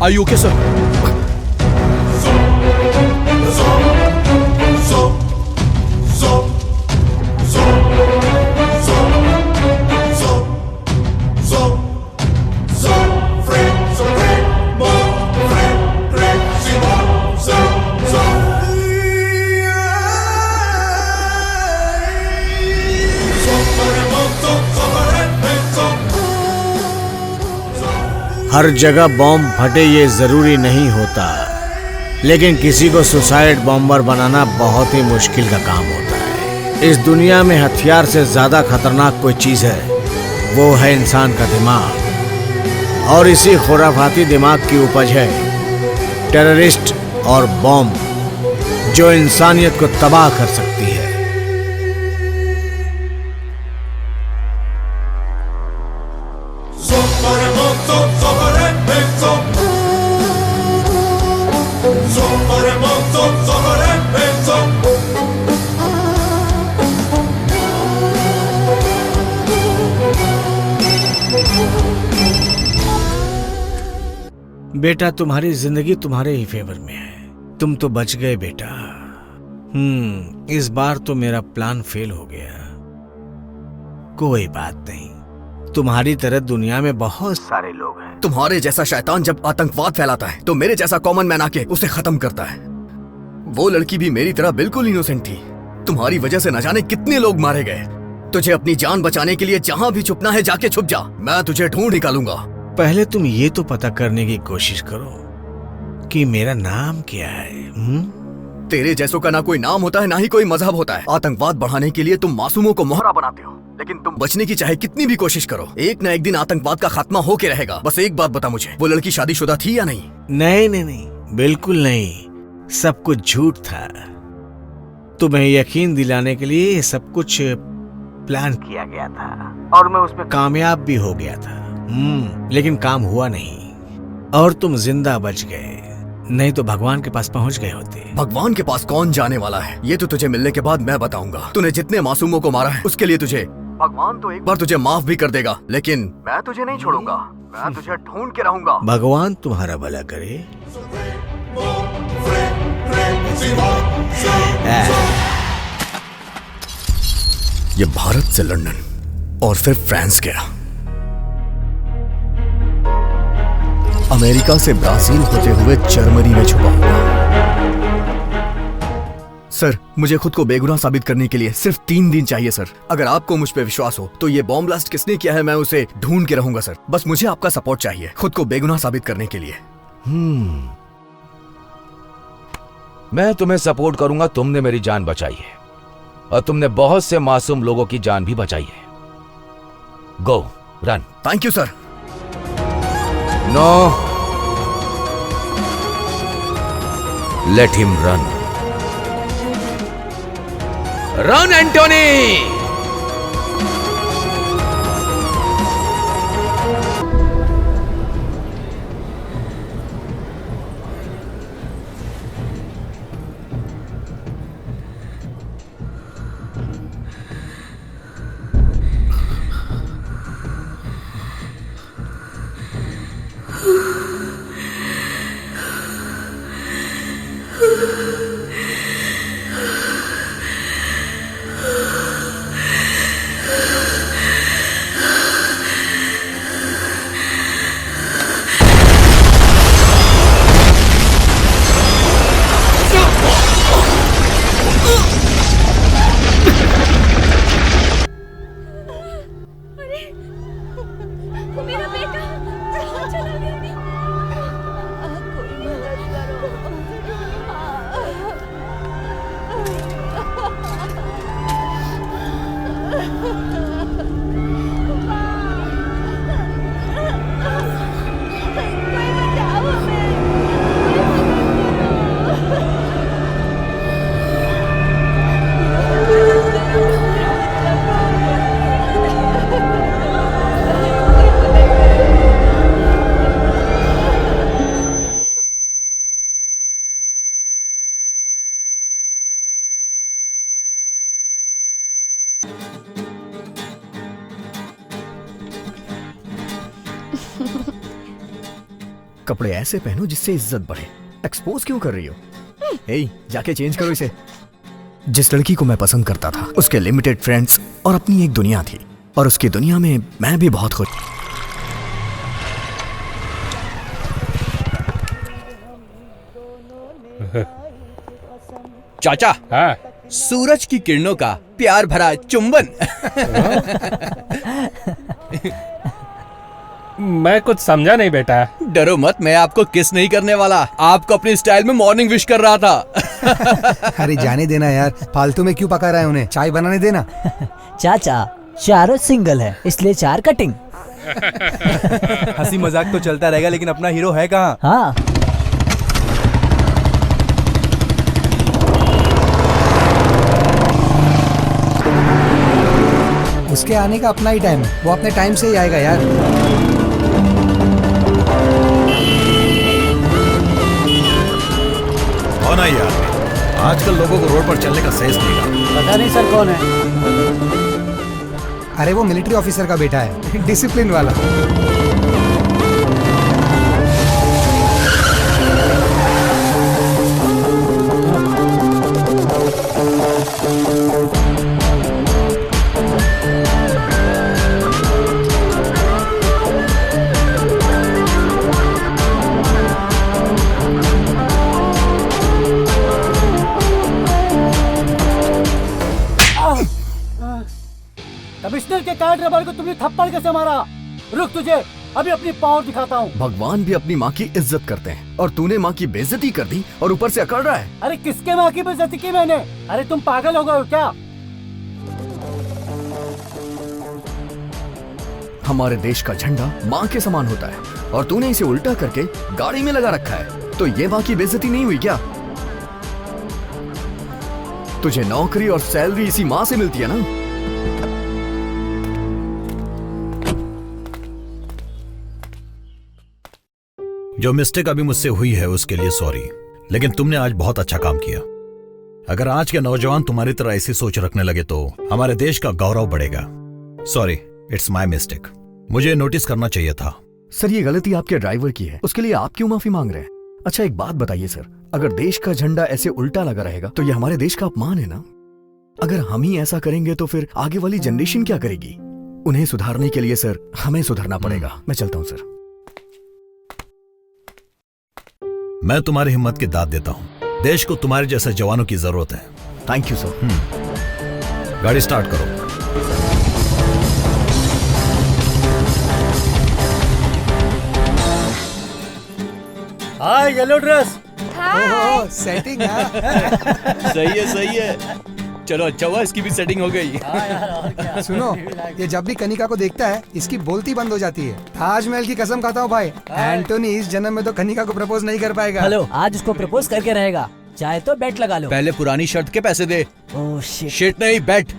Are you okay, sir? हर जगह bomb फटे ये जरूरी नहीं होता, लेकिन किसी को सुसाइड बॉम्बर बनाना बहुत ही मुश्किल का काम होता है। इस दुनिया में हथियार से ज्यादा खतरनाक कोई चीज है, वो है इंसान का दिमाग। और इसी खुराफाती दिमाग की उपज है टेररिस्ट और बॉम्ब, जो इंसानियत को तबाह कर सकती है। बेटा, तुम्हारी जिंदगी तुम्हारे ही फेवर में है। तुम तो बच गए बेटा। इस बार तो मेरा प्लान फेल हो गया। कोई बात नहीं, तुम्हारी तरह दुनिया में बहुत सारे लोग हैं। तुम्हारे जैसा शैतान जब आतंकवाद फैलाता है तो मेरे जैसा कॉमन मैन आके उसे खत्म करता है। वो लड़की भी मेरी तरह बिल्कुल इनोसेंट थी। तुम्हारी वजह से न जाने कितने लोग मारे गए। तुझे अपनी जान बचाने के लिए जहाँ भी छुपना है जाके छुप जा, मैं तुझे ढूंढ निकालूंगा। पहले तुम ये तो पता करने की कोशिश करो कि मेरा नाम क्या है। तेरे जैसों का ना कोई नाम होता है ना ही कोई मजहब होता है। आतंकवाद बढ़ाने के लिए तुम मासूमों को मोहरा बनाते हो, लेकिन तुम बचने की चाहे कितनी भी कोशिश करो, एक ना एक दिन आतंकवाद का खात्मा होके रहेगा। बस एक बात बता मुझे, वो लड़की शादीशुदा थी या नहीं? नहीं नहीं नहीं, बिल्कुल नहीं। सब कुछ झूठ था। तुम्हें यकीन दिलाने के लिए सब कुछ प्लान किया गया था और मैं उसमें कामयाब भी हो गया था। लेकिन काम हुआ नहीं और तुम जिंदा बच गए, नहीं तो भगवान के पास पहुंच गए होते। भगवान के पास कौन जाने वाला है, ये तो तुझे मिलने के बाद मैं बताऊंगा। तूने जितने मासूमों को मारा है उसके लिए तुझे भगवान तो एक बार तुझे माफ भी कर देगा, लेकिन मैं तुझे नहीं छोड़ूंगा। मैं तुझे ढूंढ के रहूंगा। भगवान तुम्हारा भला करे। ये भारत से लंदन और फिर फ्रांस गया, अमेरिका से ब्राजील होते हुए जर्मनी में छुपा हुआ। सर, मुझे खुद को बेगुनाह साबित करने के लिए सिर्फ 3 दिन चाहिए सर। अगर आपको मुझ पे विश्वास हो तो ये बॉम्ब ब्लास्ट किसने किया है मैं उसे ढूंढ के रहूंगा सर। बस मुझे आपका सपोर्ट चाहिए खुद को बेगुनाह साबित करने के लिए। मैं तुम्हें सपोर्ट करूंगा। तुमने मेरी जान बचाई है और तुमने बहुत से मासूम लोगों की जान भी बचाई है। Go run. Thank you sir. No. Let him run. Run, Anthony! कपड़े ऐसे पहनो जिससे इज्जत बढ़े। एक्सपोज क्यों कर रही हो? हे, जाके चेंज करो इसे। जिस लड़की को मैं पसंद करता था उसके लिमिटेड फ्रेंड्स और अपनी एक दुनिया थी, और उसकी दुनिया में मैं भी बहुत खुश। चाचा, हाँ। सूरज की किरणों का प्यार भरा चुंबन। मैं कुछ समझा नहीं बेटा। डरो मत, मैं आपको किस नहीं करने वाला, आपको अपनी स्टाइल में मॉर्निंग विश कर रहा था। अरे जाने देना यार, फालतू में क्यों पका रहा है, उन्हें चाय बनाने देना। चाचा चारों सिंगल है इसलिए 4 कटिंग। हंसी मजाक तो चलता रहेगा लेकिन अपना हीरो है कहाँ? हाँ उसके आने का अपना ही टाइम है, वो अपने टाइम से ही आएगा यार। कौन है यार? आजकल लोगों को रोड पर चलने का सेंस नहीं रहा। पता नहीं सर कौन है। अरे वो मिलिट्री ऑफिसर का बेटा है, डिसिप्लिन वाला। कमिश्नर के कार्ड रबर को तुमने थप्पड़ कैसे मारा? रुक, तुझे अभी अपनी पावर दिखाता हूँ। भगवान भी अपनी माँ की इज्जत करते हैं और तूने माँ की बेइज्जती कर दी और ऊपर से अकड़ रहा है। अरे किसके माँ की बेइज्जती की मैंने? अरे तुम पागल हो गए हो क्या? हमारे देश का झंडा माँ के समान होता है और तूने इसे उल्टा करके गाड़ी में लगा रखा है, तो ये माँ की बेइज्जती नहीं हुई क्या? तुझे नौकरी और सैलरी इसी माँ से मिलती है ना? जो मिस्टेक अभी मुझसे हुई है उसके लिए सॉरी, लेकिन तुमने आज बहुत अच्छा काम किया। अगर आज के नौजवान तुम्हारी तरह ऐसी सोच रखने लगे तो हमारे देश का गौरव बढ़ेगा। Sorry, it's my mistake. मुझे नोटिस करना चाहिए था। सर, ये गलती आपके ड्राइवर की है, उसके लिए आप क्यों माफी मांग रहे हैं? अच्छा एक बात बताइए सर, अगर देश का झंडा ऐसे उल्टा लगा रहेगा तो ये हमारे देश का अपमान है ना? अगर हम ही ऐसा करेंगे तो फिर आगे वाली जनरेशन क्या करेगी? उन्हें सुधारने के लिए सर हमें सुधरना पड़ेगा। मैं चलता हूँ सर। मैं तुम्हारी हिम्मत की दाद देता हूँ। देश को तुम्हारे जैसे जवानों की जरूरत है। Thank you sir. गाड़ी स्टार्ट करो। हाय येलो ड्रेस। ओह सेटिंग है। सही है। चलो अच्छा हुआ इसकी भी सेटिंग हो गई। सुनो, ये जब भी कनिका को देखता है इसकी बोलती बंद हो जाती है। ताजमहल की कसम खाता हूँ भाई, एंटोनी इस जन्म में तो कनिका को प्रपोज नहीं कर पाएगा। हेलो, आज उसको प्रपोज करके रहेगा। चाहे तो बेट लगा लो। पहले पुरानी शर्ट के पैसे दे। Oh shit. शिट नहीं, बेट।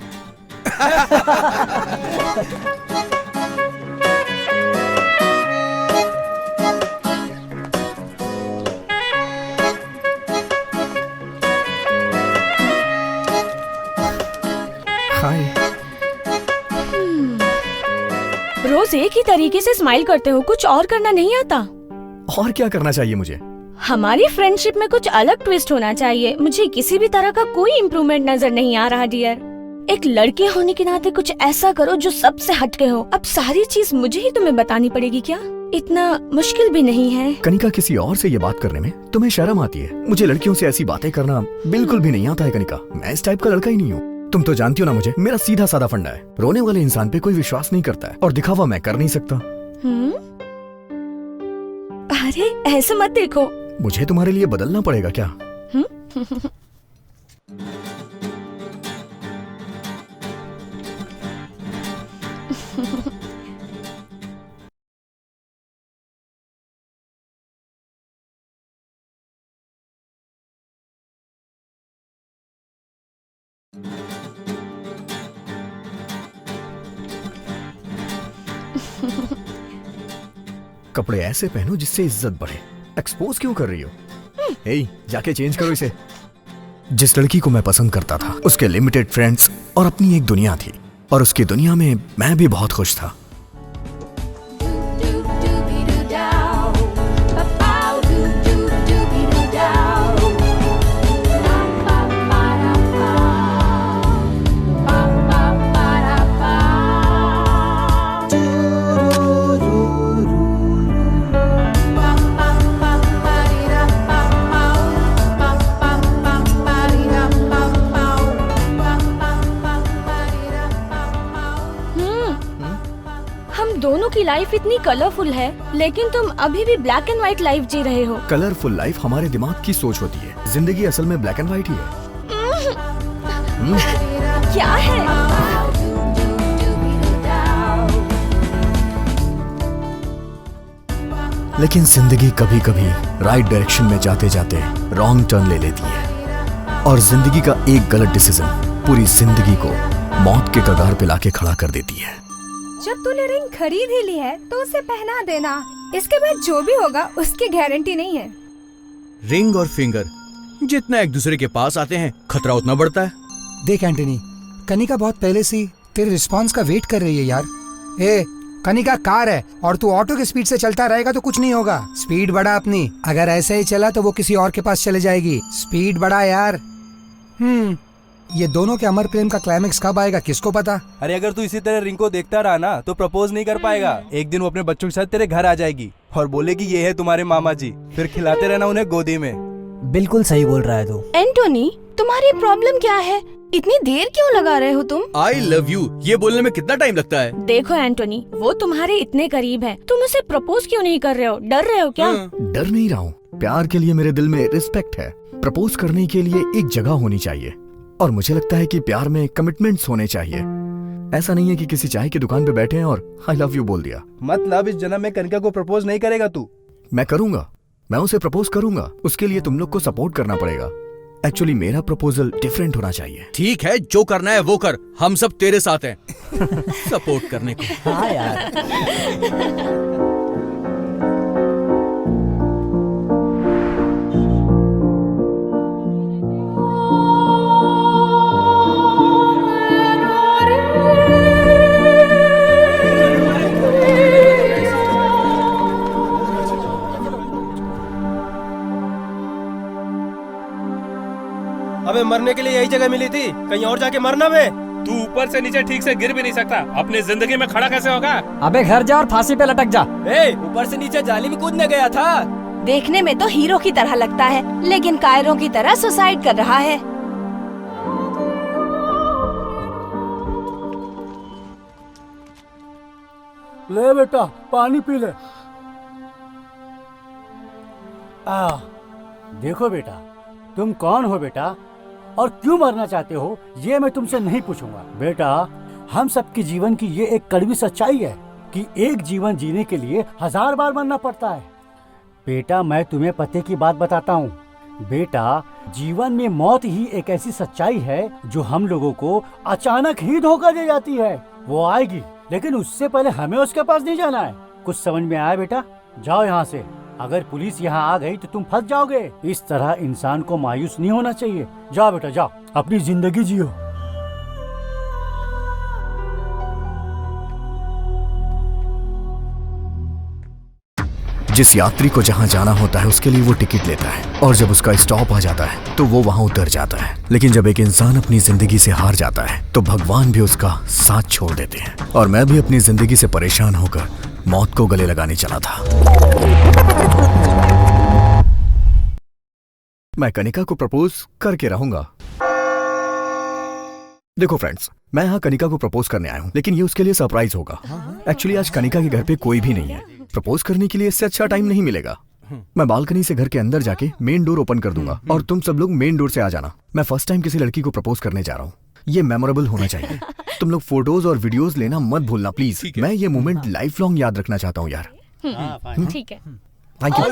हाय। रोज एक ही तरीके से स्माइल करते हो, कुछ और करना नहीं आता? और क्या करना चाहिए मुझे? हमारी फ्रेंडशिप में कुछ अलग ट्विस्ट होना चाहिए। मुझे किसी भी तरह का कोई इम्प्रूवमेंट नजर नहीं आ रहा डियर। एक लड़के होने के नाते कुछ ऐसा करो जो सबसे हटके हो। अब सारी चीज मुझे ही तुम्हें बतानी पड़ेगी क्या? इतना मुश्किल भी नहीं है। कनिका, किसी और से ये बात करने में तुम्हें शर्म आती है। मुझे लड़कियों से ऐसी बातें करना बिल्कुल भी नहीं आता है कनिका। मैं इस टाइप का लड़का ही नहीं हूँ। तुम तो जानती हो ना मुझे, मेरा सीधा साधा फंडा है। रोने वाले इंसान पे कोई विश्वास नहीं करता है और दिखावा मैं कर नहीं सकता। अरे ऐसे मत देखो। मुझे तुम्हारे लिए बदलना पड़ेगा क्या? कपड़े ऐसे पहनो जिससे इज्जत बढ़े। एक्सपोज क्यों कर रही हो? हे, जाके चेंज करो इसे। जिस लड़की को मैं पसंद करता था उसके लिमिटेड फ्रेंड्स और अपनी एक दुनिया थी, और उसकी दुनिया में मैं भी बहुत खुश था। लाइफ इतनी कलरफुल है, लेकिन तुम अभी भी ब्लैक एंड व्हाइट लाइफ जी रहे हो। कलरफुल लाइफ हमारे दिमाग की सोच होती है, जिंदगी असल में ब्लैक एंड व्हाइट ही है। क्या है? लेकिन जिंदगी कभी कभी राइट डायरेक्शन में जाते जाते रॉन्ग टर्न ले लेती है, और जिंदगी का एक गलत डिसीजन पूरी जिंदगी को मौत के कगार पे लाके खड़ा कर देती है। जब तूने रिंग खरीद ही ली है तो उसे पहना देना, इसके बाद जो भी होगा उसकी गारंटी नहीं है। रिंग और फिंगर जितना एक दूसरे के पास आते हैं खतरा उतना बढ़ता है। देख एंटनी, कनिका बहुत पहले से ही तेरे रिस्पांस का वेट कर रही है यार। ए कनिका कार है और तू ऑटो की स्पीड से चलता रहेगा तो कुछ नहीं होगा। स्पीड बढ़ा अपनी, अगर ऐसे ही चला तो वो किसी और के पास चले जाएगी। स्पीड बढ़ा यार। ये दोनों के अमर प्रेम का क्लाइमेक्स कब आएगा किसको पता। अरे अगर तू इसी तरह रिंग को देखता रहा ना तो प्रपोज नहीं कर पाएगा। एक दिन वो अपने बच्चों के साथ तेरे घर आ जाएगी और बोलेगी ये है तुम्हारे मामा जी, फिर खिलाते रहना उन्हें गोदी में। बिल्कुल सही बोल रहा है तू। एंटोनी, तुम्हारी प्रॉब्लम क्या है? इतनी देर क्यों लगा रहे हो तुम? आई लव यू ये बोलने में कितना टाइम लगता है? देखो एंटोनी, वो तुम्हारे इतने करीब है, तुम उसे प्रपोज क्यों नहीं कर रहे हो? डर रहे हो क्या? डर नहीं रहा हूँ, प्यार के लिए मेरे दिल में रिस्पेक्ट है। प्रपोज करने के लिए एक जगह होनी चाहिए, और मुझे लगता है कि प्यार में कमिटमेंट्स होने चाहिए। ऐसा नहीं है कि किसी चाय की दुकान पे बैठे हैं और आई लव यू बोल दिया। मतलब इस जन्म में कनिका को प्रपोज नहीं करेगा तू? मैं करूंगा, मैं उसे प्रपोज करूंगा। उसके लिए तुम लोग को सपोर्ट करना पड़ेगा। एक्चुअली मेरा प्रपोजल डिफरेंट होना चाहिए। ठीक है, जो करना है वो कर, हम सब तेरे साथ हैं सपोर्ट करने को। हाँ यार। अबे मरने के लिए यही जगह मिली थी, कहीं और जाके मरना बे। तू ऊपर से नीचे ठीक से गिर भी नहीं सकता, अपनी जिंदगी में खड़ा कैसे होगा? अबे घर जा और फांसी पे लटक जा। ऊपर से नीचे जाली में कूदने गया था। देखने में तो हीरो की तरह लगता है, लेकिन कायरों की तरह सुसाइड कर रहा है। ले बेटा पानी पी ले। देखो बेटा, तुम कौन हो बेटा और क्यों मरना चाहते हो ये मैं तुमसे नहीं पूछूंगा। बेटा, हम सबके जीवन की ये एक कड़वी सच्चाई है कि एक जीवन जीने के लिए 1000 बार मरना पड़ता है। बेटा, मैं तुम्हें पते की बात बताता हूँ। बेटा, जीवन में मौत ही एक ऐसी सच्चाई है जो हम लोगों को अचानक ही धोखा दे जाती है। वो आएगी, लेकिन उससे पहले हमें उसके पास नहीं जाना है। कुछ समझ में आया बेटा? जाओ यहाँ से। अगर पुलिस यहाँ आ गई तो तुम फंस जाओगे। इस तरह इंसान को मायूस नहीं होना चाहिए। जाओ बेटा जाओ, अपनी जिंदगी जियो। जिस यात्री को जहां जाना होता है उसके लिए वो टिकट लेता है, और जब उसका स्टॉप आ जाता है तो वो वहां उतर जाता है। लेकिन जब एक इंसान अपनी जिंदगी से हार जाता है तो भगवान भी उसका साथ छोड़ देते हैं। और मैं भी अपनी जिंदगी से परेशान होकर मौत को गले लगाने चला था। मैं कनिका को प्रपोज करके रहूंगा। देखो फ्रेंड्स, मैं यहाँ कनिका को प्रपोज करने आया हूँ, लेकिन ये उसके लिए सरप्राइज होगा। एक्चुअली आज कनिका के घर पे कोई भी नहीं है। प्रपोज करने के लिए इससे अच्छा टाइम नहीं मिलेगा। मैं बालकनी से घर के अंदर जाके मेन डोर ओपन कर दूंगा और तुम सब लोग मेन डोर से आ जाना। मैं फर्स्ट टाइम किसी लड़की को प्रपोज करने जा रहा हूँ। ये मेमोरेबल होना चाहिए। तुम लोग फोटोज और वीडियोस लेना मत भूलना प्लीज। मैं ये मोमेंट लाइफ लॉन्ग याद रखना चाहता हूँ यार। ठीक है। Thank you.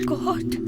गॉड।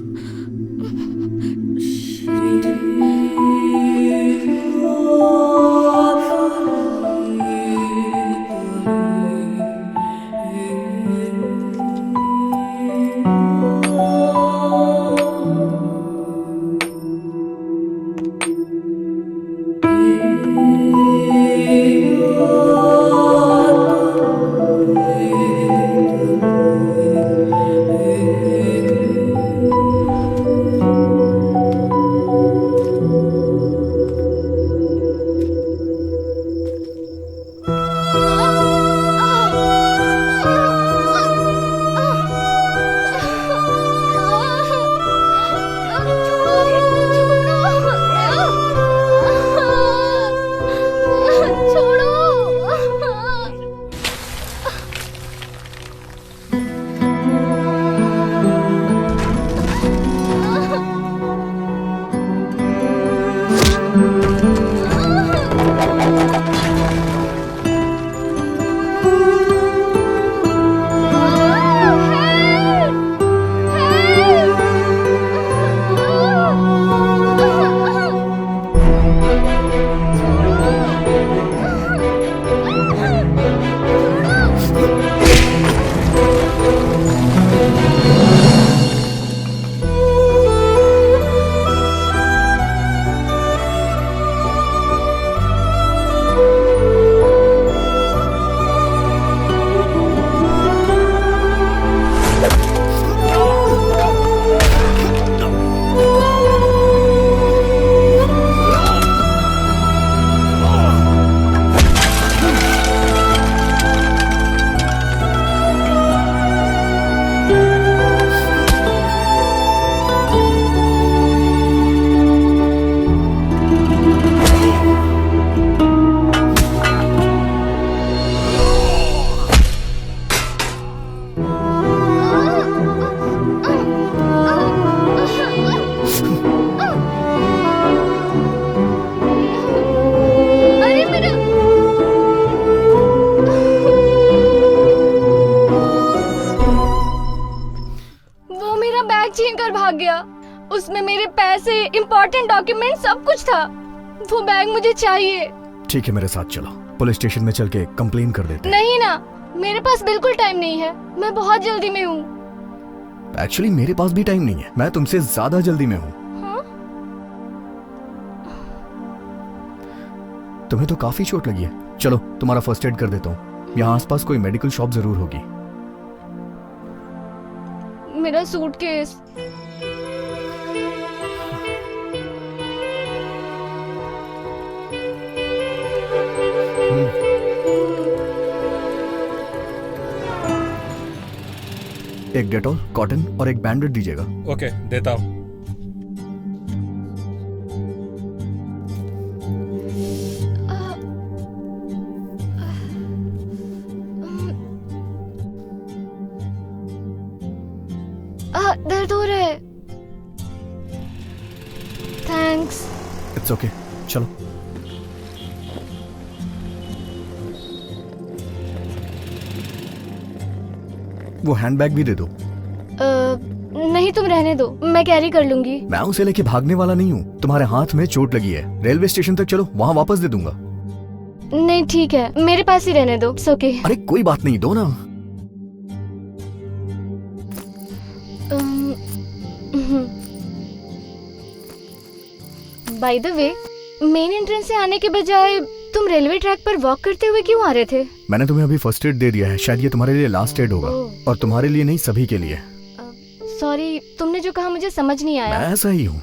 उसमें मेरे पैसे, इम्पोर्टेंट डॉक्यूमेंट सब कुछ था। वो बैग मुझे चाहिए। ठीक है, मेरे साथ चलो, पुलिस स्टेशन में चल के कंप्लेन कर देते हैं। नहीं ना, मेरे पास बिल्कुल टाइम नहीं है, मैं बहुत जल्दी में हूँ। एक्चुअली मेरे पास भी टाइम नहीं है, मैं तुमसे ज्यादा जल्दी में हूँ। हाँ? तुम्हें तो काफी चोट लगी है, चलो तुम्हारा फर्स्ट एड कर देता हूँ। यहाँ आसपास कोई मेडिकल शॉप जरूर होगी। मेरा सूटकेस। एक डेटॉल, कॉटन और एक बैंडेड दीजिएगा। ओके, देता हूँ। दर्द हो रहा है। थैंक्स। इट्स ओके, चलो। वो हैंडबैग भी दे दो। नहीं, तुम रहने दो, मैं कैरी कर लूंगी। मैं उसे लेके भागने वाला नहीं हूँ। तुम्हारे हाथ में चोट लगी है, रेलवे स्टेशन तक चलो, वहाँ वापस दे दूंगा। नहीं ठीक है, मेरे पास ही रहने दो। It's okay. अरे कोई बात नहीं, दो ना। By the way, main entrance से आने के बजाय तुम रेलवे ट्रैक पर वॉक करते हुए क्यों आ रहे थे? मैंने तुम्हें अभी फर्स्ट एड दे दिया है, शायद ये तुम्हारे लिए लास्ट एड होगा। और तुम्हारे लिए नहीं, सभी के लिए। सॉरी, तुमने जो कहा मुझे समझ नहीं आया। मैं ऐसा ही हूँ।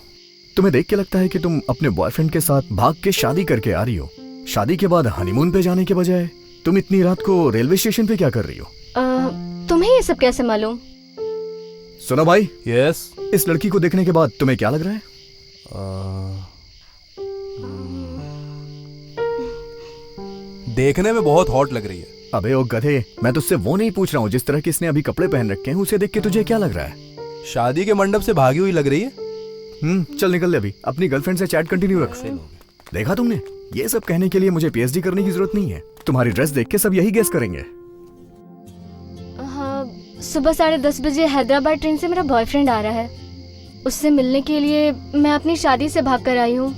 तुम्हें देख के लगता है कि तुम अपने बॉयफ्रेंड के साथ भाग के शादी करके आ रही हो। शादी के बाद हनीमून पे जाने के बजाय तुम इतनी रात को रेलवे स्टेशन पे क्या कर रही हो? तुम्हें ये सब कैसे मालूम? सुनो भाई। यस। इस लड़की को देखने के बाद तुम्हें क्या लग रहा है? देखने में बहुत हॉट लग रही है। अबे ओ गधे, मैं तुझसे वो नहीं पूछ रहा हूँ जिस तरह की इसने अभी कपड़े पहन रखे हैं, उसे देख के तुझे क्या लग रहा है? शादी के मंडप से भागी हुई लग रही है। चल निकल ले अभी, अपनी गर्लफ्रेंड से चैट कंटिन्यू रख। देखा तुमने, ये सब कहने के लिए मुझे पीएचडी करने की जरूरत नहीं है। तुम्हारी ड्रेस देख के सब यही गेस करेंगे। सुबह 10:30 बजे हैदराबाद ट्रेन से मेरा बॉयफ्रेंड आ रहा है। उससे मिलने के लिए मैं अपनी शादी से भाग कर आई हूँ।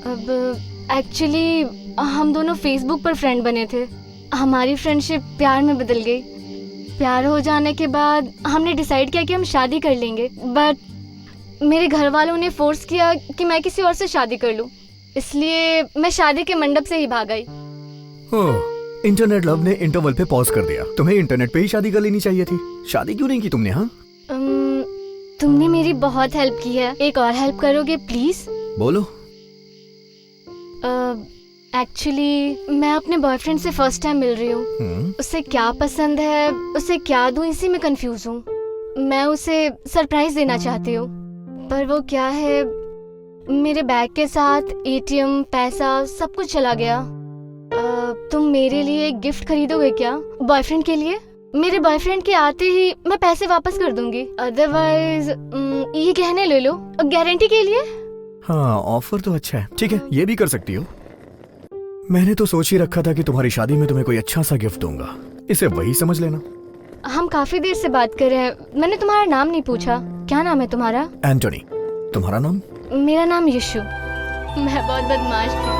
अब एक्चुअली हम दोनों फेसबुक पर फ्रेंड बने थे। हमारी फ्रेंडशिप प्यार में बदल गई। प्यार हो जाने के बाद हमने डिसाइड किया कि हम शादी कर लेंगे, बट मेरे घर वालों ने फोर्स किया कि मैं किसी और से शादी कर लूं। इसलिए मैं शादी के मंडप से ही भाग आई। इंटरनेट लव ने इंटरवल पे पॉज कर दिया। तुम्हें इंटरनेट पे ही शादी कर लेनी चाहिए थी। शादी क्यों नहीं की तुमने? हाँ, तुमने मेरी बहुत हेल्प की है, एक और हेल्प करोगे प्लीज? बोलो। एक्चुअली मैं अपने बॉयफ्रेंड से फर्स्ट टाइम मिल रही हूँ। उसे क्या पसंद है, उसे क्या दूँ, इसी में कंफ्यूज हूँ। मैं उसे सरप्राइज देना चाहती हूँ, पर वो क्या है, मेरे बैग के साथ एटीएम, पैसा सब कुछ चला गया। तुम मेरे लिए एक गिफ्ट खरीदोगे क्या बॉयफ्रेंड के लिए? मेरे बॉयफ्रेंड के आते ही मैं पैसे वापस कर दूंगी, अदरवाइज ये गहने ले लो गारंटी के लिए। हाँ, ऑफर तो अच्छा है। ठीक है, ये भी कर सकती हो। मैंने तो सोच ही रखा था कि तुम्हारी शादी में तुम्हें कोई अच्छा सा गिफ्ट दूंगा। इसे वही समझ लेना। हम काफी देर से बात कर रहे हैं, मैंने तुम्हारा नाम नहीं पूछा। क्या नाम है तुम्हारा? एंटोनी। तुम्हारा नाम? मेरा नाम यीशु। मैं बहुत बदमाश थी।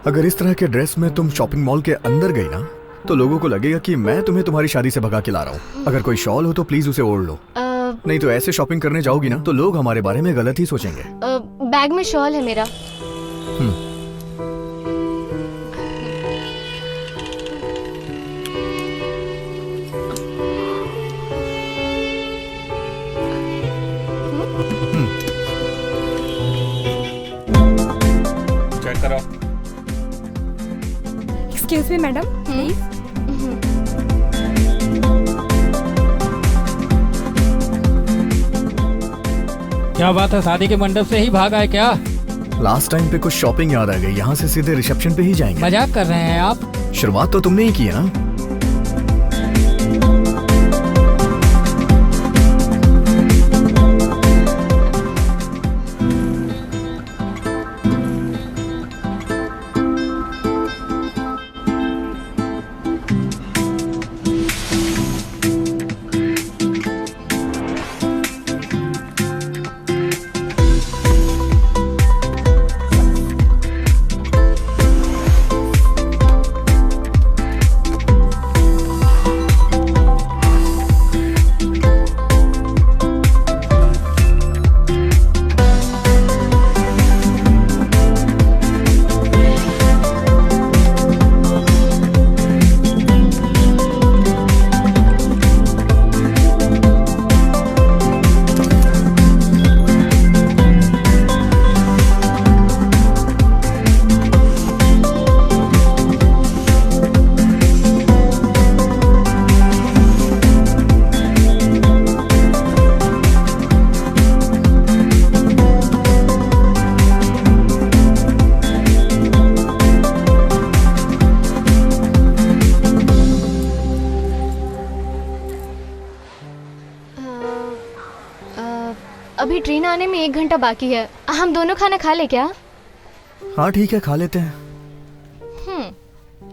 अगर इस तरह के ड्रेस में तुम शॉपिंग मॉल के अंदर गई ना, तो लोगों को लगेगा कि मैं तुम्हें तुम्हारी शादी से भगा के ला रहा हूँ। अगर कोई शॉल हो तो प्लीज उसे ओढ़ लो। नहीं तो ऐसे शॉपिंग करने जाओगी ना तो लोग हमारे बारे में गलत ही सोचेंगे। बैग में शॉल है मेरा। चेक करो। Excuse me madam, please. क्या बात है, शादी के मंडप से ही भाग आए क्या? लास्ट टाइम पे कुछ शॉपिंग याद आ गई। यहाँ से सीधे रिसेप्शन पे ही जाएंगे। मजाक कर रहे हैं आप? शुरुआत तो तुमने ही की है ना। अभी ट्रेन आने में 1 घंटा बाकी है। हम दोनों खाना खा ले क्या? हाँ ठीक है, खा लेते हैं।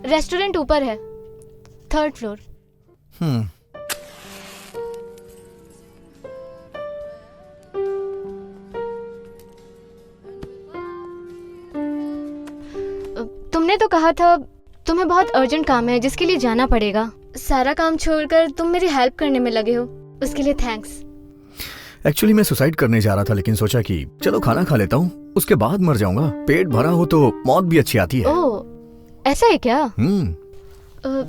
रेस्टोरेंट ऊपर है, 3rd फ्लोर। तुमने तो कहा था तुम्हें बहुत अर्जेंट काम है जिसके लिए जाना पड़ेगा। सारा काम छोड़कर तुम मेरी हेल्प करने में लगे हो, उसके लिए थैंक्स। एक्चुअली मैं सुसाइड करने जा रहा था, लेकिन सोचा कि चलो खाना खा लेता हूँ, उसके बाद मर जाऊंगा। पेट भरा हो तो मौत भी अच्छी आती है। ओह, ऐसा है क्या?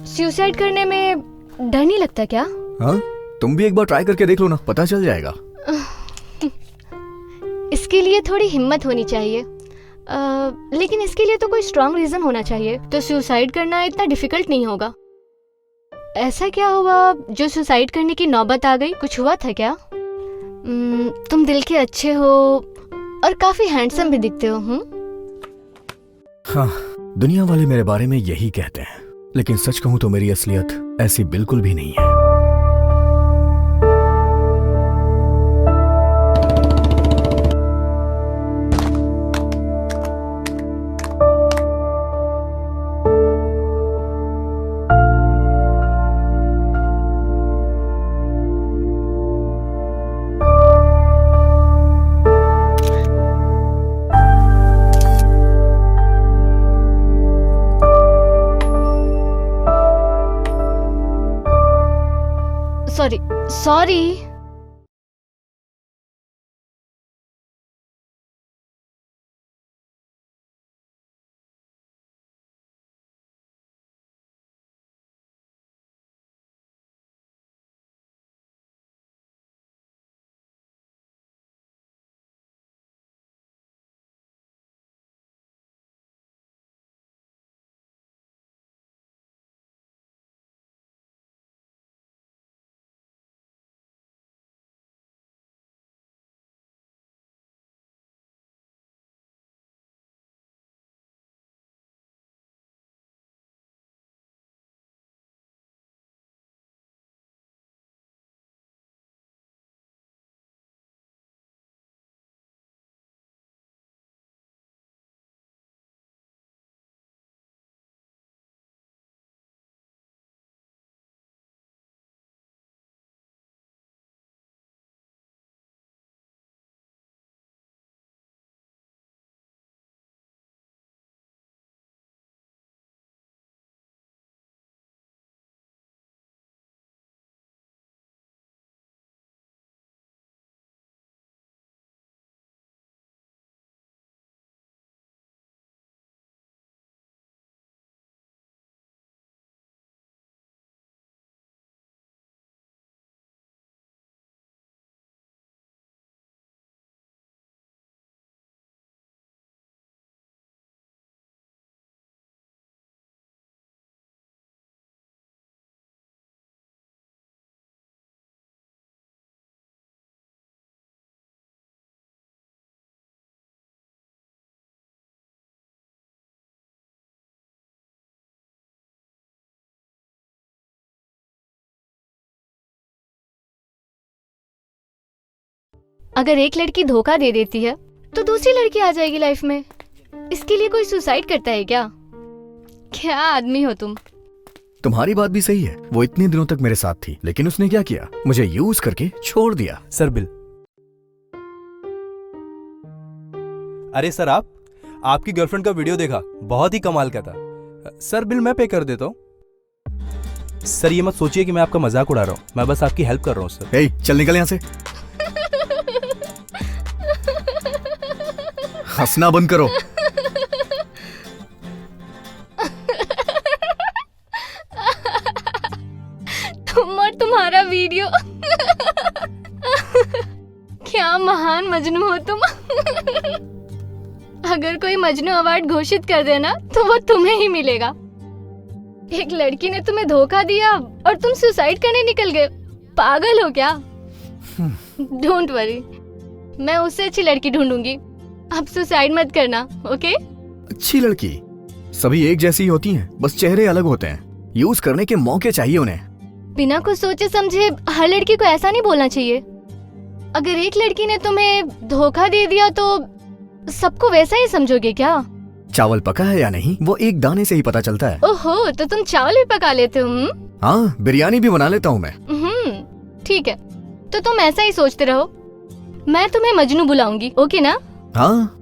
सुसाइड करने में डर नहीं लगता क्या? हाँ, तुम भी एक बार ट्राई करके देख लो ना, पता चल जाएगा। इसके लिए थोड़ी हिम्मत होनी चाहिए, लेकिन इसके लिए तो कोई स्ट्रॉन्ग रीजन होना चाहिए। तो सुसाइड करना इतना डिफिकल्ट नहीं होगा। ऐसा क्या हुआ जो सुसाइड करने की नौबत आ गई? कुछ हुआ था क्या? तुम दिल के अच्छे हो और काफी हैंडसम भी दिखते हो। हाँ, दुनिया वाले मेरे बारे में यही कहते हैं, लेकिन सच कहूं तो मेरी असलियत ऐसी बिल्कुल भी नहीं है। सॉरी। अगर एक लड़की धोखा दे देती है तो दूसरी लड़की आ जाएगी लाइफ में। इसके लिए कोई सुसाइड करता है क्या? क्या आदमी हो तुम। तुम्हारी बात भी सही है। वो इतने दिनों तक मेरे साथ थी, लेकिन उसने क्या किया, मुझे यूज करके छोड़ दिया। Sir bill. अरे सर, आपकी गर्लफ्रेंड का वीडियो देखा, बहुत ही कमाल का था। सर बिल मैं पे कर देता हूँ। सर ये मत सोचिए कि मैं आपका मजाक उड़ा रहा हूँ, मैं बस आपकी हेल्प कर रहा हूँ सर। हे, चल निकल यहाँ से। हंसना बंद करो। तुम और तुम्हारा वीडियो। क्या महान मजनू हो तुम। अगर कोई मजनू अवार्ड घोषित कर देना तो वो तुम्हें ही मिलेगा। एक लड़की ने तुम्हें धोखा दिया और तुम सुसाइड करने निकल गए। पागल हो क्या? डोंट वरी, मैं उससे अच्छी लड़की ढूंढूंगी। अब सुसाइड मत करना, ओके? अच्छी लड़की सभी एक जैसी ही होती हैं, बस चेहरे अलग होते हैं। यूज करने के मौके चाहिए उन्हें। बिना कुछ सोचे समझे हर लड़की को ऐसा नहीं बोलना चाहिए। अगर एक लड़की ने तुम्हें धोखा दे दिया तो सबको वैसा ही समझोगे क्या? चावल पका है या नहीं वो एक दाने से ही पता चलता है। ओहो, तो तुम चावल भी पका लेते हो? हाँ, बिरयानी भी बना लेता हूँ मैं। ठीक है, तो तुम ऐसा ही सोचते रहो। मैं तुम्हें मजनू बुलाऊंगी, ओके ना? हाँ।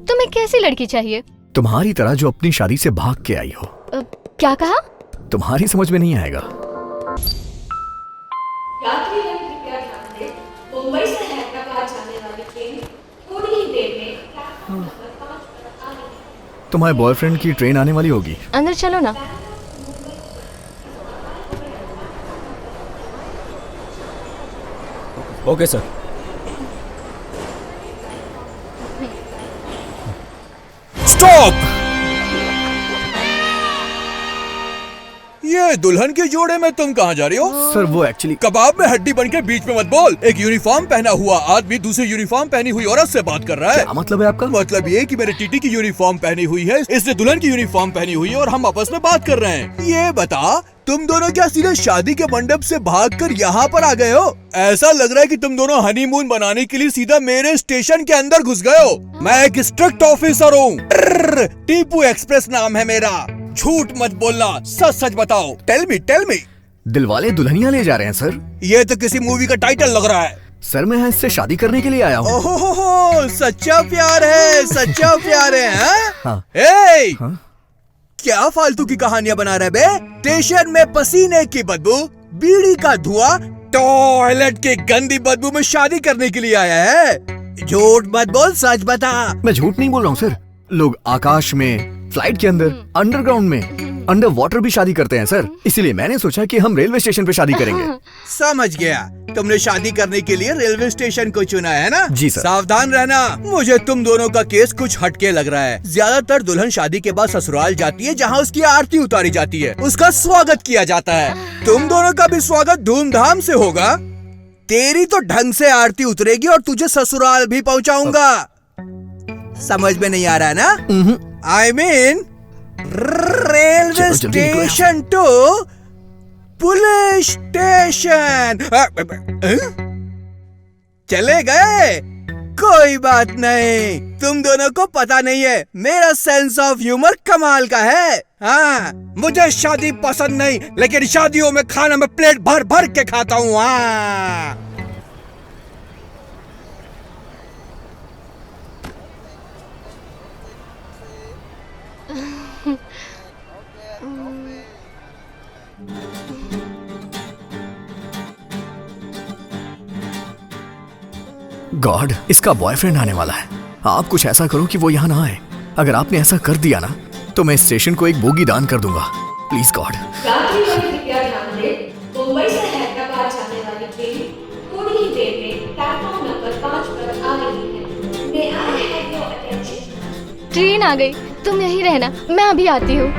तुम्हें कैसी लड़की चाहिए? तुम्हारी तरह जो अपनी शादी से भाग के आई हो। क्या कहा? तुम्हारी समझ में नहीं आएगा। मुंबई से हैदराबाद जाने वाली ट्रेन थोड़ी ही देर में तुम्हारे बॉयफ्रेंड की ट्रेन आने वाली होगी। अंदर चलो ना। Okay sir. स्टॉप! ये दुल्हन के जोड़े में तुम कहाँ जा रही हो? सर वो एक्चुअली कबाब में हड्डी बन के बीच में मत बोल। एक यूनिफॉर्म पहना हुआ आदमी दूसरी यूनिफॉर्म पहनी हुई औरत से बात कर रहा है। क्या मतलब है आपका? मतलब ये कि मेरे टीटी की यूनिफॉर्म पहनी हुई है, इसने दुल्हन की यूनिफॉर्म पहनी हुई है और हम आपस में बात कर रहे हैं। ये बता, तुम दोनों क्या सीधे शादी के मंडप से भागकर यहाँ पर आ गए हो? ऐसा लग रहा है कि तुम दोनों हनीमून बनाने के लिए सीधा मेरे स्टेशन के अंदर घुस गए हो। मैं एक स्ट्रिक्ट ऑफिसर हूँ। टीपू एक्सप्रेस नाम है मेरा। झूठ मत बोलना, सच सच बताओ। Tell me. दिलवाले दुल्हनिया ले जा रहे हैं सर। ये तो किसी मूवी का टाइटल लग रहा है। सर मैं इससे शादी करने के लिए आया हूँ। ओहो, सच्चा प्यार है, सच्चा प्यार है। हाँ? हाँ? क्या फालतू की कहानियां बना रहे बे? स्टेशन में पसीने की बदबू, बीड़ी का धुआं, टॉयलेट की गंदी बदबू में शादी करने के लिए आया है? झूठ मत बोल, सच बता। मैं झूठ नहीं बोल रहा हूँ सर। लोग आकाश में, फ्लाइट के अंदर, अंडरग्राउंड में, अंडर वाटर भी शादी करते हैं सर। इसीलिए मैंने सोचा कि हम रेलवे स्टेशन पे शादी करेंगे। समझ गया, तुमने शादी करने के लिए रेलवे स्टेशन को चुना है ना? जी सर। सावधान रहना, मुझे तुम दोनों का केस कुछ हटके लग रहा है। ज्यादातर दुल्हन शादी के बाद ससुराल जाती है, जहाँ उसकी आरती उतारी जाती है, उसका स्वागत किया जाता है। तुम दोनों का भी स्वागत धूमधाम से होगा। तेरी तो ढंग से आरती उतरेगी और तुझे ससुराल भी पहुँचाऊंगा। समझ में नहीं आ रहा है ना? I mean railway station to police station. चले गए? कोई बात नहीं, तुम दोनों को पता नहीं है, मेरा सेंस ऑफ ह्यूमर कमाल का है। हाँ, मुझे शादी पसंद नहीं, लेकिन शादियों में खाना में प्लेट भर भर के खाता हूँ। हाँ, गॉड, इसका बॉयफ्रेंड आने वाला है। आप कुछ ऐसा करो कि वो यहाँ ना आए। अगर आपने ऐसा कर दिया ना, तो मैं स्टेशन को एक बोगी दान कर दूंगा। Please God. मुंबई से हैदराबाद जाने वाली ट्रेन थोड़ी ही देर में प्लेटफॉर्म नंबर 5 पर आ रही है। May I have your attention? Train आ गई, तुम यहीं रहना, मैं अभी आती हूँ।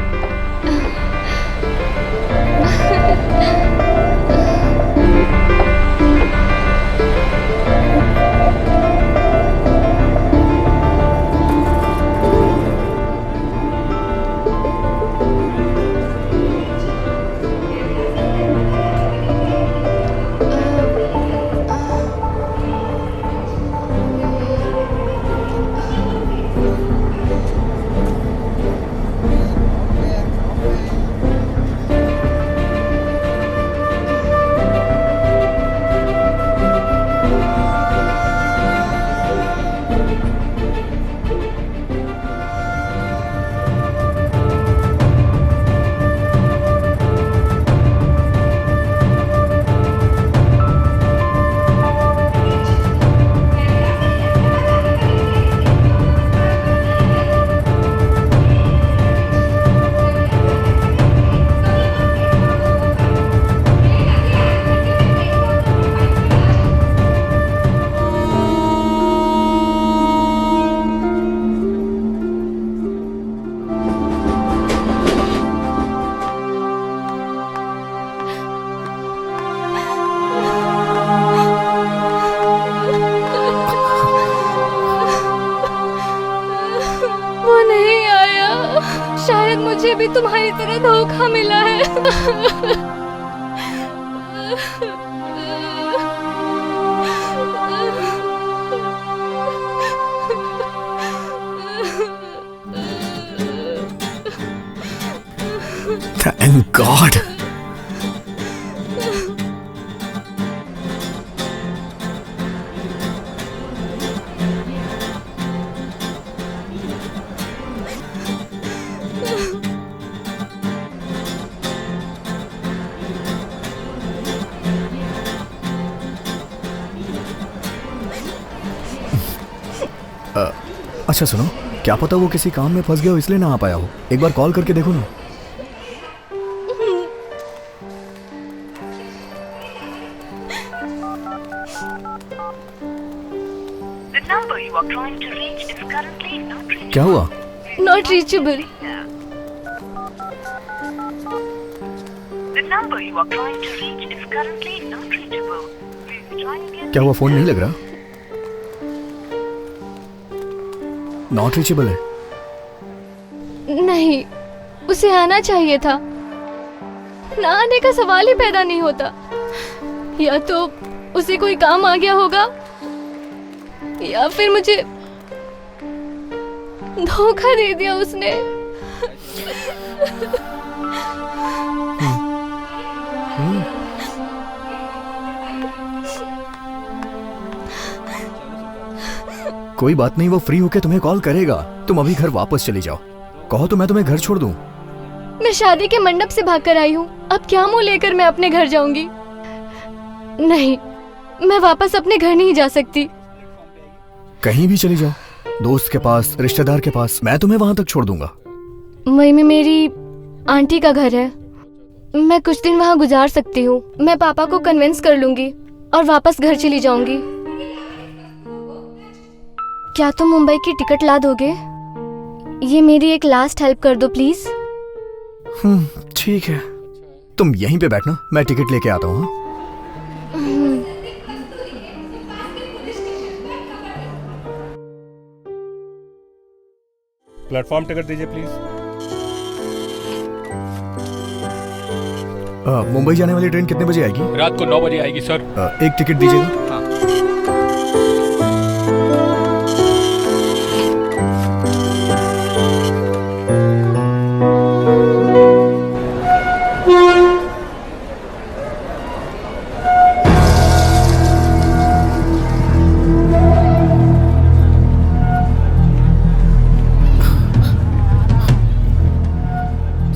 मुझे भी तुम्हारी तरह धोखा मिला है। Thank God. अच्छा सुनो, क्या पता वो किसी काम में फंस गया हो इसलिए ना आ पाया हो। एक बार कॉल करके देखो ना। क्या हुआ? Not reachable. क्या हुआ, फोन नहीं लग रहा? नॉट रीचेबल है? नहीं, उसे आना चाहिए था। ना आने का सवाल ही पैदा नहीं होता। या तो उसे कोई काम आ गया होगा, या फिर मुझे धोखा दे दिया उसने। कोई बात नहीं, वो फ्री होके तुम्हें कॉल करेगा। तुम अभी घर वापस चली जाओ। कहो तो मैं तुम्हें घर छोड़ दूं। मैं शादी के मंडप से भागकर आई हूँ, अब क्या मुंह लेकर मैं अपने घर जाऊंगी? नहीं, मैं वापस अपने घर नहीं जा सकती। कहीं भी चली जाओ, दोस्त के पास, रिश्तेदार के पास, मैं तुम्हें वहां तक छोड़ दूंगा। मई में मेरी आंटी का घर है, मैं कुछ दिन वहाँ गुजार सकती हूँ। मैं पापा को कन्विंस कर लूंगी और वापस घर चली जाऊंगी। क्या तुम मुंबई की टिकट ला दोगे? ये मेरी एक लास्ट हेल्प कर दो प्लीज। ठीक है, तुम यहीं पे बैठना, मैं टिकट लेके आता हूँ। प्लेटफॉर्म टिकट दीजिए प्लीज। मुंबई जाने वाली ट्रेन कितने बजे आएगी? रात को 9 बजे आएगी सर। एक टिकट दीजिएगा।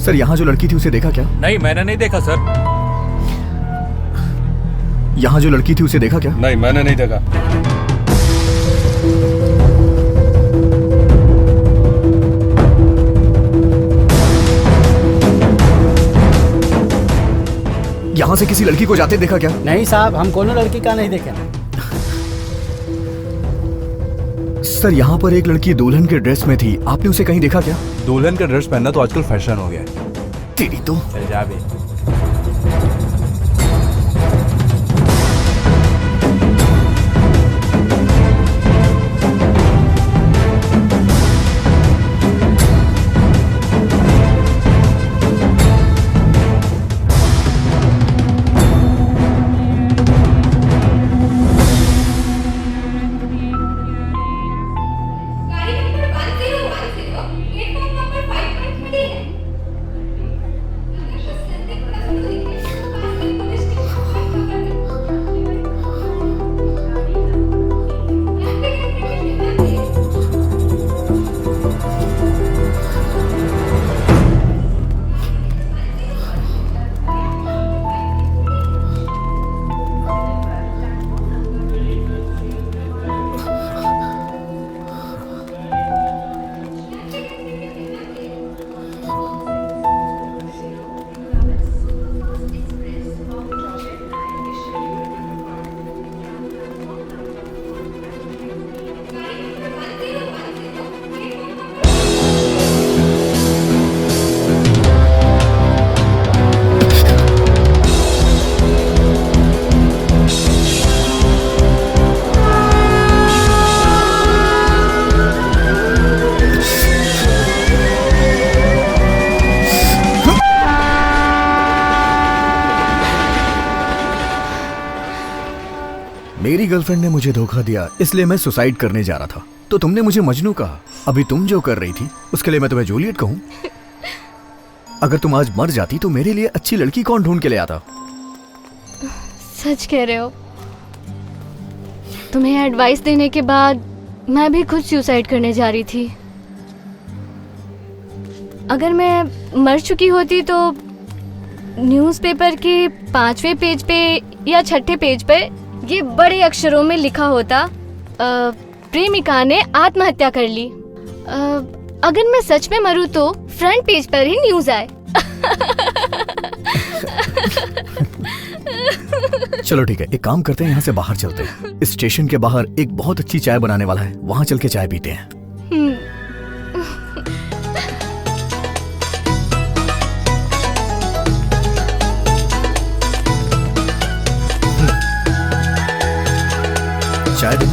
सर, यहाँ जो लड़की थी उसे देखा क्या? नहीं, मैंने नहीं देखा सर। यहाँ जो लड़की थी उसे देखा क्या? नहीं, मैंने नहीं देखा। यहाँ से किसी लड़की को जाते देखा क्या? नहीं साहब, हम कोनो लड़की का नहीं देखे। सर, यहाँ पर एक लड़की दुल्हन के ड्रेस में थी, आपने उसे कहीं देखा क्या? दुल्हन का ड्रेस पहनना तो आजकल फैशन हो गया है। तेरी तो। चल जा बे। मेरी गर्लफ्रेंड ने मुझे धोखा दिया, इसलिए मैं सुसाइड करने जा रहा था, तो तुमने मुझे मजनू कहा। अभी तुम जो कर रही थी उसके लिए मैं तुम्हें जूलियट कहूं? अगर तुम आज मर जाती तो मेरे लिए अच्छी लड़की कौन ढूंढ के ले आता? सच कह रहे हो। तुम्हें एडवाइस देने के बाद मैं भी खुद सुसाइड करने जा रही थी। अगर मैं मर चुकी होती तो न्यूज़पेपर के 5वें पेज पे या 6ठे पेज पे ये बड़े अक्षरों में लिखा होता, प्रेमिका ने आत्महत्या कर ली। अगर मैं सच में मरूं तो फ्रंट पेज पर ही न्यूज आए। चलो ठीक है, एक काम करते हैं, यहाँ से बाहर चलते हैं। स्टेशन के बाहर एक बहुत अच्छी चाय बनाने वाला है, वहाँ चल के चाय पीते हैं। चाय दे।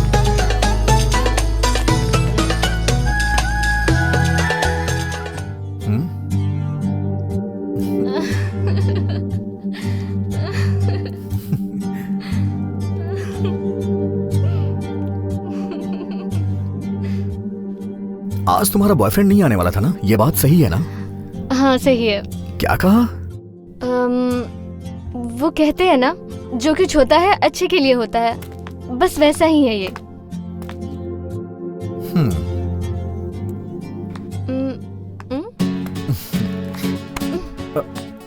आज तुम्हारा बॉयफ्रेंड नहीं आने वाला था ना, ये बात सही है ना? हाँ सही है। क्या कहा? वो कहते हैं ना, जो कुछ होता है अच्छे के लिए होता है, बस वैसा ही है ये।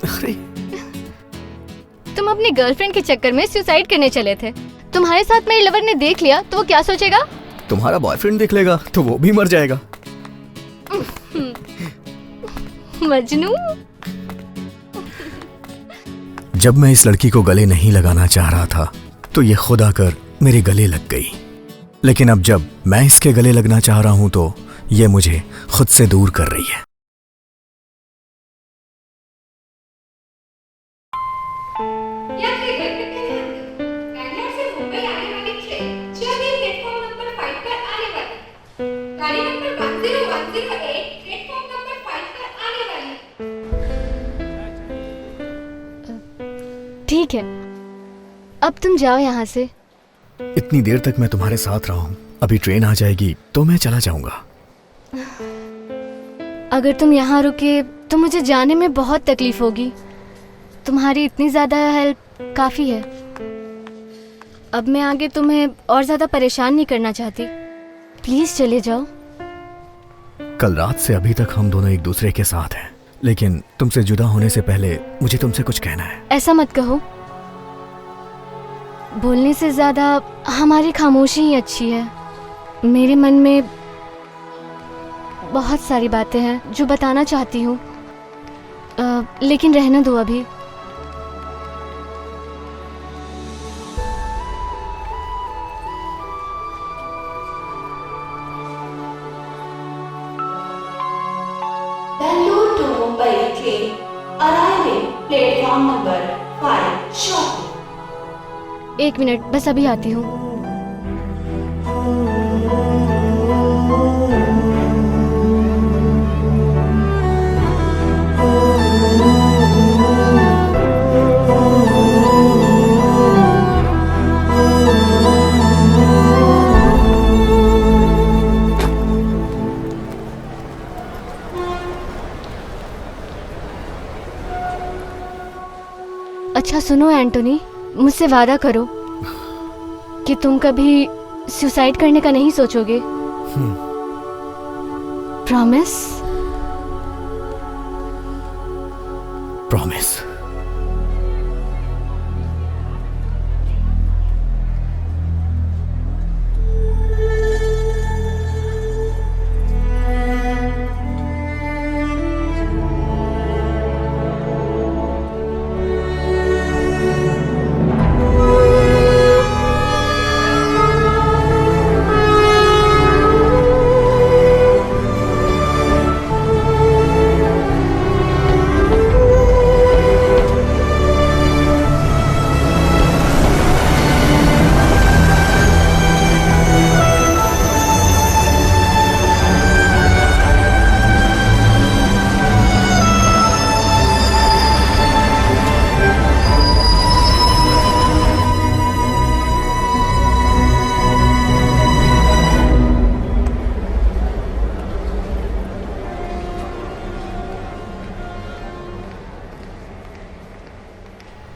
अरे तुम अपनी गर्लफ्रेंड के चक्कर में सुसाइड करने चले थे। तुम्हारे साथ मेरे लवर ने देख लिया तो वो क्या सोचेगा? तुम्हारा बॉयफ्रेंड देख लेगा तो वो भी मर जाएगा। मजनू। जब मैं इस लड़की को गले नहीं लगाना चाह रहा था तो ये खुद आकर मेरे गले लग गई, लेकिन अब जब मैं इसके गले लगना चाह रहा हूं तो ये मुझे खुद से दूर कर रही है। ठीक है, अब तुम जाओ यहाँ से। इतनी देर तक मैं तुम्हारे साथ रहा हूँ, अभी ट्रेन आ जाएगी तो मैं चला जाऊंगा। अगर तुम यहाँ रुके तो मुझे जाने में बहुत तकलीफ होगी। तुम्हारी इतनी ज्यादा हेल्प काफी है। अब मैं आगे तुम्हें और ज्यादा परेशान नहीं करना चाहती। प्लीज चले जाओ। कल रात से अभी तक हम दोनों एक दूसरे के साथ हैं, लेकिन तुमसे जुदा होने से पहले मुझे तुमसे कुछ कहना है। ऐसा मत कहो। बोलने से ज्यादा हमारी खामोशी ही अच्छी है। मेरे मन में बहुत सारी बातें हैं जो बताना चाहती हूँ, लेकिन रहने दो अभी। Bangalore to Mumbai train arriving platform number 5 shortly. 1 minute, बस अभी आती हूँ। अच्छा सुनो एंटोनी, मुझसे वादा करो कि तुम कभी सुसाइड करने का नहीं सोचोगे। प्रॉमिस? प्रॉमिस।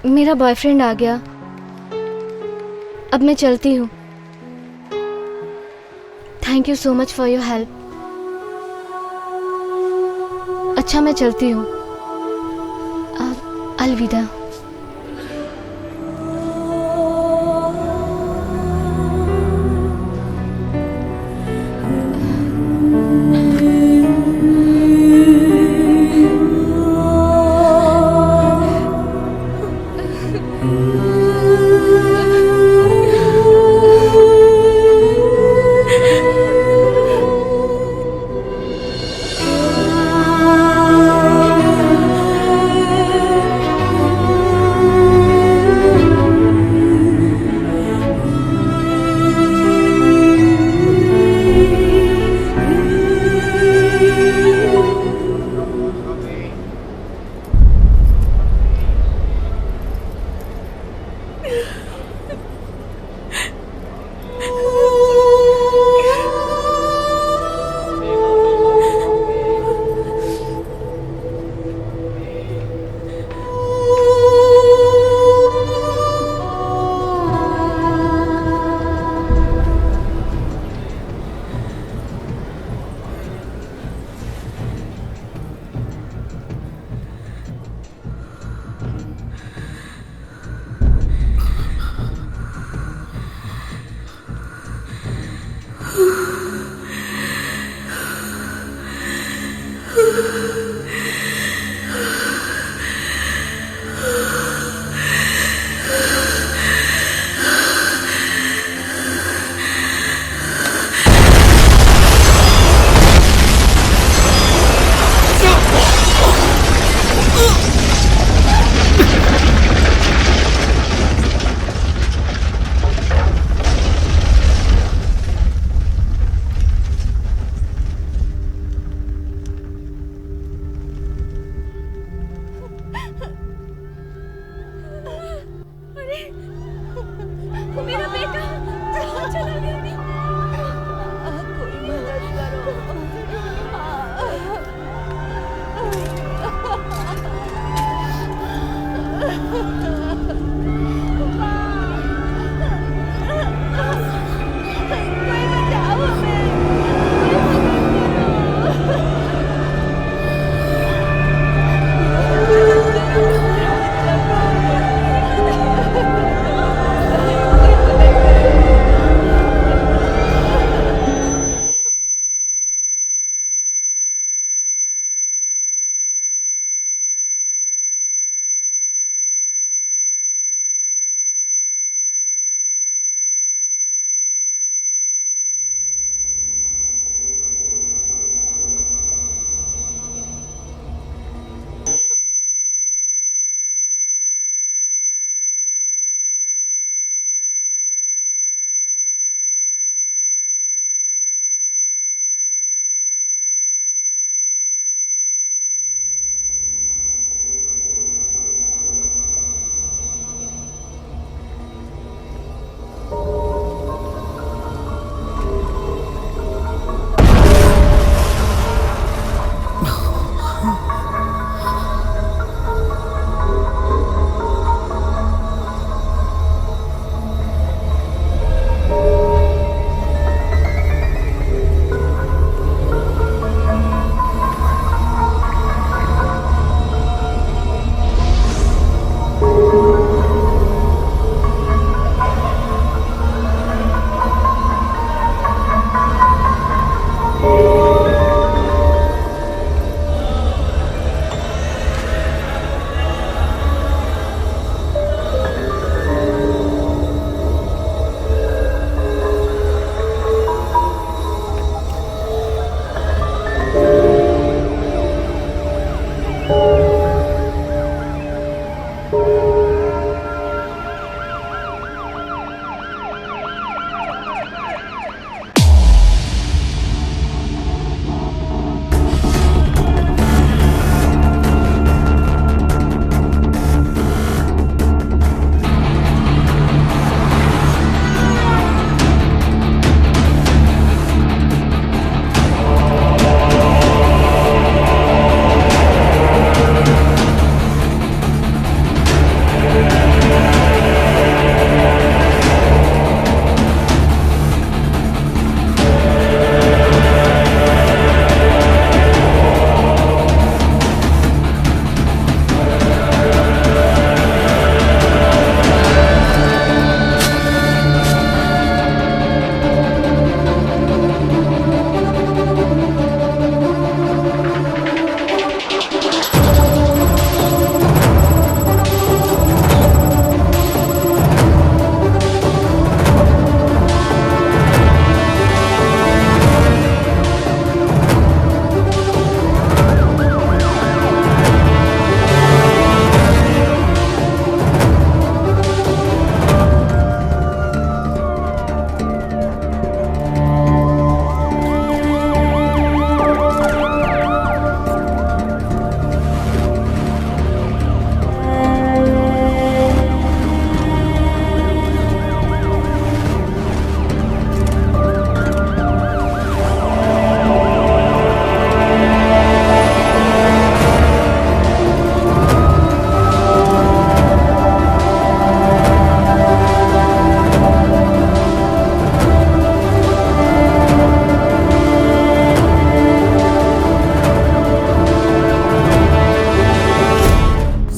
मेरा बॉयफ्रेंड आ गया। अब मैं चलती हूँ। Thank you so much for your help. अच्छा मैं चलती हूँ। अलविदा। मेरा बेटा कहाँ चला गया? कोई मदद कोई बचाओ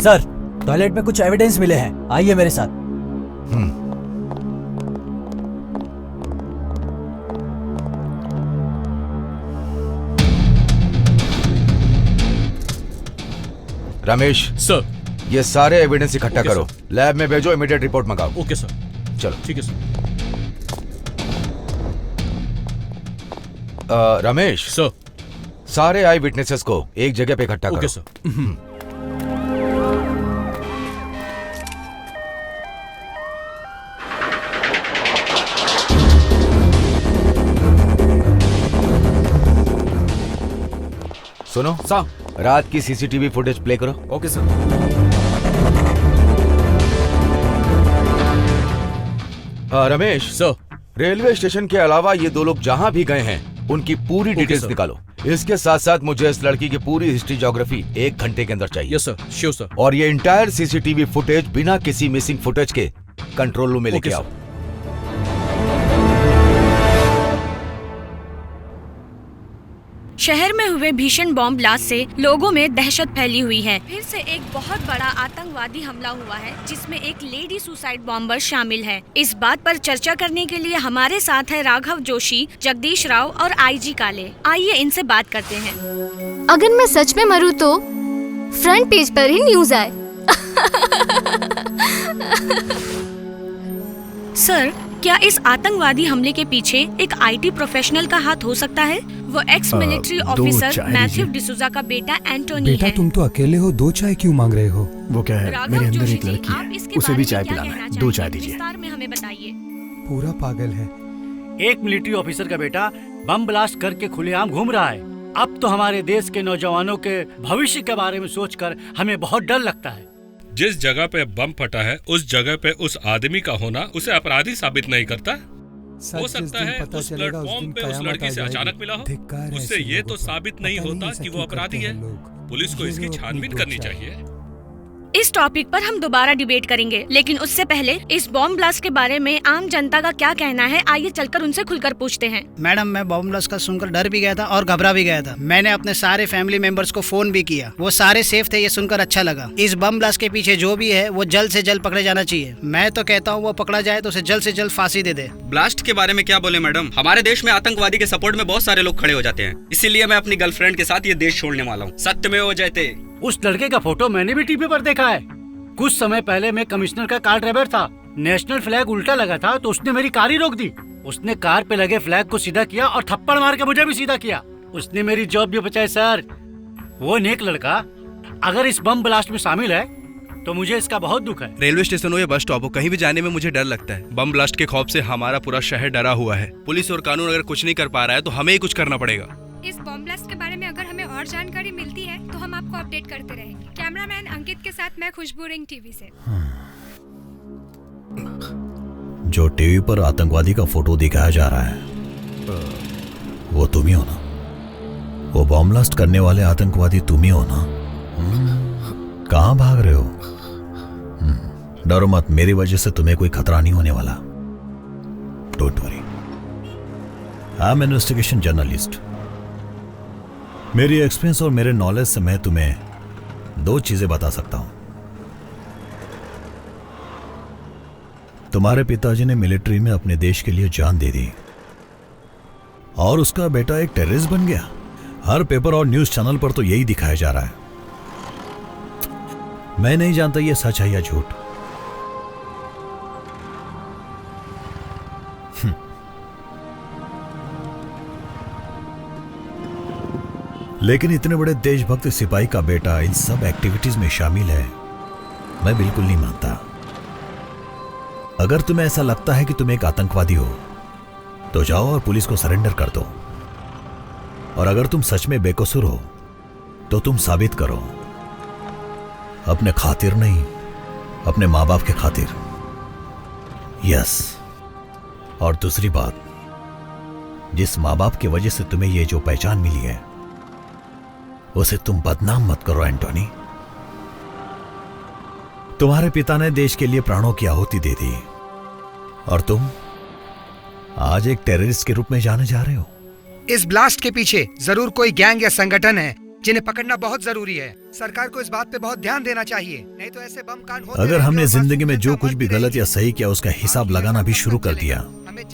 सर, टॉयलेट में कुछ एविडेंस मिले हैं, आइए मेरे साथ। रमेश सर, ये सारे एविडेंस इकट्ठा ओके, करो, लैब में भेजो, इमीडिएट रिपोर्ट मंगाओ। Okay sir. चलो ठीक है सर। रमेश सर, सारे आई विटनेसेस को एक जगह पे इकट्ठा करो। Okay sir. सुनो सर, रात की सीसीटीवी फुटेज प्ले करो। Okay sir. Ramesh sir, railway station के अलावा ये दो लोग जहां भी गए हैं उनकी पूरी डिटेल्स सर। निकालो। इसके साथ साथ मुझे इस लड़की की पूरी हिस्ट्री ज्योग्राफी 1 घंटे के अंदर चाहिए। Yes sir, sure sir. और ये इंटायर सीसीटीवी फुटेज बिना किसी मिसिंग फुटेज के कंट्रोल रूम में लेके ओके, आओ। शहर में हुए भीषण बॉम्ब ब्लास्ट से लोगों में दहशत फैली हुई है। फिर से एक बहुत बड़ा आतंकवादी हमला हुआ है जिसमें एक लेडी सुसाइड बॉम्बर शामिल है। इस बात पर चर्चा करने के लिए हमारे साथ है राघव जोशी, जगदीश राव और आईजी काले। आइए इनसे बात करते हैं। अगर मैं सच में मरूं तो फ्रंट पेज पर ही न्यूज आए। सर, क्या इस आतंकवादी हमले के पीछे एक आईटी प्रोफेशनल का हाथ हो सकता है? वो x military officer Mathew D'Souza का बेटा एंटोनी बेटा है। तुम तो अकेले हो, 2 चाय क्यों मांग रहे हो? वो क्या है, राघव मेरे अंदर जोशी एक जी, लड़की आप है, इसके उसे बारे भी में चाय क्या पिलाना कहना है। चाहेंगे? 2 चाय दीजिए। विस्तार में हमें बताइए। पूरा पागल है। एक मिलिट्री ऑफिसर का बेटा बम ब्लास्ट करके खुलेआम घूम रहा है। अब तो हमारे देश के नौजवानों के भविष्य के बारे में सोचकर हमें बहुत डर लगता है। जिस जगह पे बम फटा है उस जगह पे उस आदमी का होना उसे अपराधी साबित नहीं करता। हो सकता है उस प्लेटफॉर्म पे उस लड़की से अचानक मिला हो, उससे ये तो साबित नहीं होता कि वो अपराधी है। पुलिस को इसकी छानबीन करनी चाहिए। इस टॉपिक पर हम दोबारा डिबेट करेंगे, लेकिन उससे पहले इस बॉम्ब ब्लास्ट के बारे में आम जनता का क्या कहना है, आइए चलकर उनसे खुलकर पूछते हैं। मैडम, मैं बॉम्ब ब्लास्ट का सुनकर डर भी गया था और घबरा भी गया था। मैंने अपने सारे फैमिली मेंबर्स को फोन भी किया, वो सारे सेफ थे। ये सुनकर अच्छा लगा। इस बम ब्लास्ट के पीछे जो भी है वो जल्द से जल्द पकड़े जाना चाहिए। मैं तो कहता हूँ वो पकड़ा जाए तो उसे जल्द से जल्द फांसी दे दे। ब्लास्ट के बारे में क्या बोले मैडम, हमारे देश में आतंकवादी के सपोर्ट में बहुत सारे लोग खड़े हो जाते हैं। इसीलिए मैं अपनी गर्लफ्रेंड के साथ ये देश छोड़ने वाला हूँ। सत्यमेव जयते। उस लड़के का फोटो मैंने भी टीवी पर देखा है। कुछ समय पहले मैं कमिश्नर का कार ड्राइवर था। नेशनल फ्लैग उल्टा लगा था तो उसने मेरी कार ही रोक दी। उसने कार पे लगे फ्लैग को सीधा किया और थप्पड़ मार के मुझे भी सीधा किया। उसने मेरी जॉब भी बचाई सर। वो नेक लड़का अगर इस बम ब्लास्ट में शामिल है तो मुझे इसका बहुत दुख है। रेलवे स्टेशन हो या बस स्टॉप हो, कहीं भी जाने में मुझे डर लगता है। बम ब्लास्ट के खौफ से हमारा पूरा शहर डरा हुआ है। पुलिस और कानून अगर कुछ नहीं कर पा रहा है तो हमें ही कुछ करना पड़ेगा। इस बॉम्ब ब्लास्ट के बारे में अगर हमें और जानकारी मिलती है तो हम आपको अपडेट करते रहेंगे। कैमरामैन अंकित के साथ मैं खुशबू रिंग टीवी से। जो टीवी पर आतंकवादी का फोटो दिखाया जा रहा है वो तुम ही हो ना? वो बॉम्ब ब्लास्ट करने वाले आतंकवादी तुम ही हो ना? कहां भाग रहे हो? डरो मत, मेरी वजह से तुम्हें कोई खतरा नहीं होने वाला। Don't worry, I am investigation journalist. मेरी एक्सपीरियंस और मेरे नॉलेज से मैं तुम्हें 2 चीजें बता सकता हूं। तुम्हारे पिताजी ने मिलिट्री में अपने देश के लिए जान दे दी और उसका बेटा एक टेररिस्ट बन गया। हर पेपर और न्यूज चैनल पर तो यही दिखाया जा रहा है। मैं नहीं जानता ये सच है या झूठ। लेकिन इतने बड़े देशभक्त सिपाही का बेटा इन सब एक्टिविटीज में शामिल है, मैं बिल्कुल नहीं मानता। अगर तुम्हें ऐसा लगता है कि तुम एक आतंकवादी हो तो जाओ और पुलिस को सरेंडर कर दो। और अगर तुम सच में बेकसूर हो तो तुम साबित करो, अपने खातिर नहीं, अपने माँ बाप के खातिर। यस। और दूसरी बात, जिस माँ बाप की वजह से तुम्हें ये जो पहचान मिली है उसे तुम बदनाम मत करो एंटोनी। तुम्हारे पिता ने देश के लिए प्राणों की आहुति दे दी और तुम आज एक टेररिस्ट के रूप में जाने जा रहे हो। इस ब्लास्ट के पीछे जरूर कोई गैंग या संगठन है जिन्हें पकड़ना बहुत जरूरी है। सरकार को इस बात पे बहुत ध्यान देना चाहिए, नहीं तो ऐसे बम कांड होते अगर हमने जिंदगी में जो कुछ भी गलत या सही किया उसका हिसाब लगाना भी शुरू कर दिया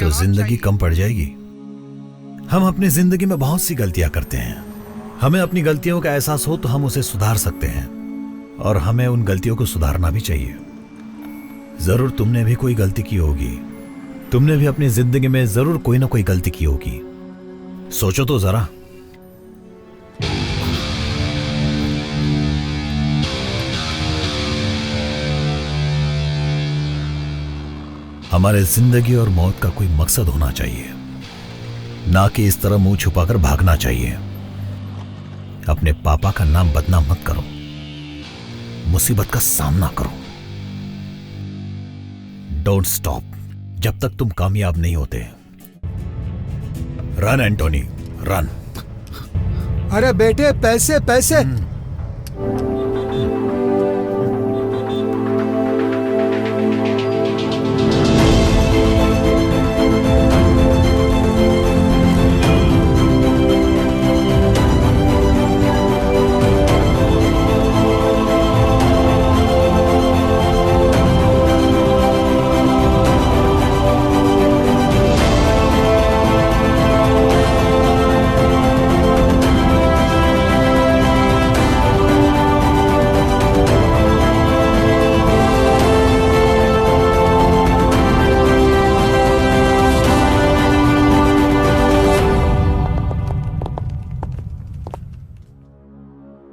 तो जिंदगी कम पड़ जाएगी। हम अपनी जिंदगी में बहुत सी गलतियां करते हैं। हमें अपनी गलतियों का एहसास हो तो हम उसे सुधार सकते हैं। और हमें उन गलतियों को सुधारना भी चाहिए। जरूर तुमने भी कोई गलती की होगी, तुमने भी अपनी जिंदगी में जरूर कोई ना कोई गलती की होगी। सोचो तो जरा। हमारे जिंदगी और मौत का कोई मकसद होना चाहिए, ना कि इस तरह मुंह छुपाकर भागना चाहिए। अपने पापा का नाम बदनाम मत करो, मुसीबत का सामना करो। डोंट स्टॉप जब तक तुम कामयाब नहीं होते। Run Antony, run. अरे बेटे, पैसे पैसे।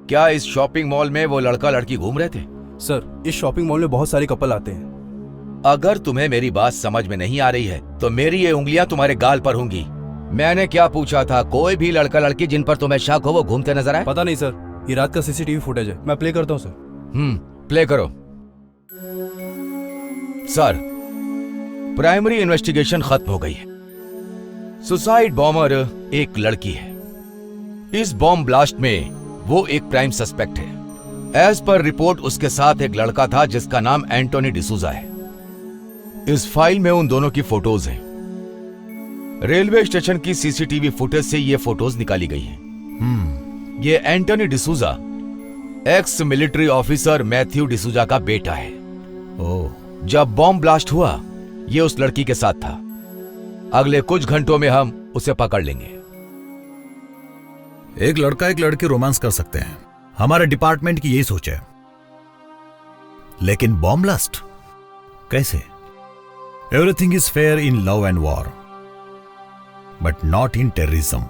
क्या इस शॉपिंग मॉल में वो लड़का लड़की घूम रहे थे? सर, इस शॉपिंग मॉल में बहुत सारे कपल आते हैं। अगर तुम्हें मेरी बात समझ में नहीं आ रही है तो मेरी ये उंगलियां तुम्हारे गाल पर होंगी। मैंने क्या पूछा था? कोई भी लड़का लड़की जिन पर तुम्हें शक हो वो घूमते नजर आए? पता नहीं सर, ये रात का सीसीटीवी फुटेज है, मैं प्ले करता हूँ सर। प्ले करो। सर, प्राइमरी इन्वेस्टिगेशन खत्म हो गई है। सुसाइड बॉम्बर एक लड़की है। इस बॉम्ब ब्लास्ट में वो एक प्राइम सस्पेक्ट है। एज पर रिपोर्ट उसके साथ एक लड़का था जिसका नाम एंटोनी डिसूजा है। इस फाइल में उन दोनों की फोटोज हैं। रेलवे स्टेशन की सीसीटीवी फुटेज से ये फोटोज निकाली गई हैं। ये Antony D'Souza ex military officer Mathew D'Souza का बेटा है। जब बॉम्ब ब्लास्ट हुआ ये उस लड़की के साथ था। अगले कुछ घंटों में हम उसे पकड़ लेंगे। एक लड़का एक लड़की रोमांस कर सकते हैं, हमारे डिपार्टमेंट की यही सोच है। लेकिन बॉम्ब ब्लास्ट कैसे? Everything is fair in love and war but not in terrorism.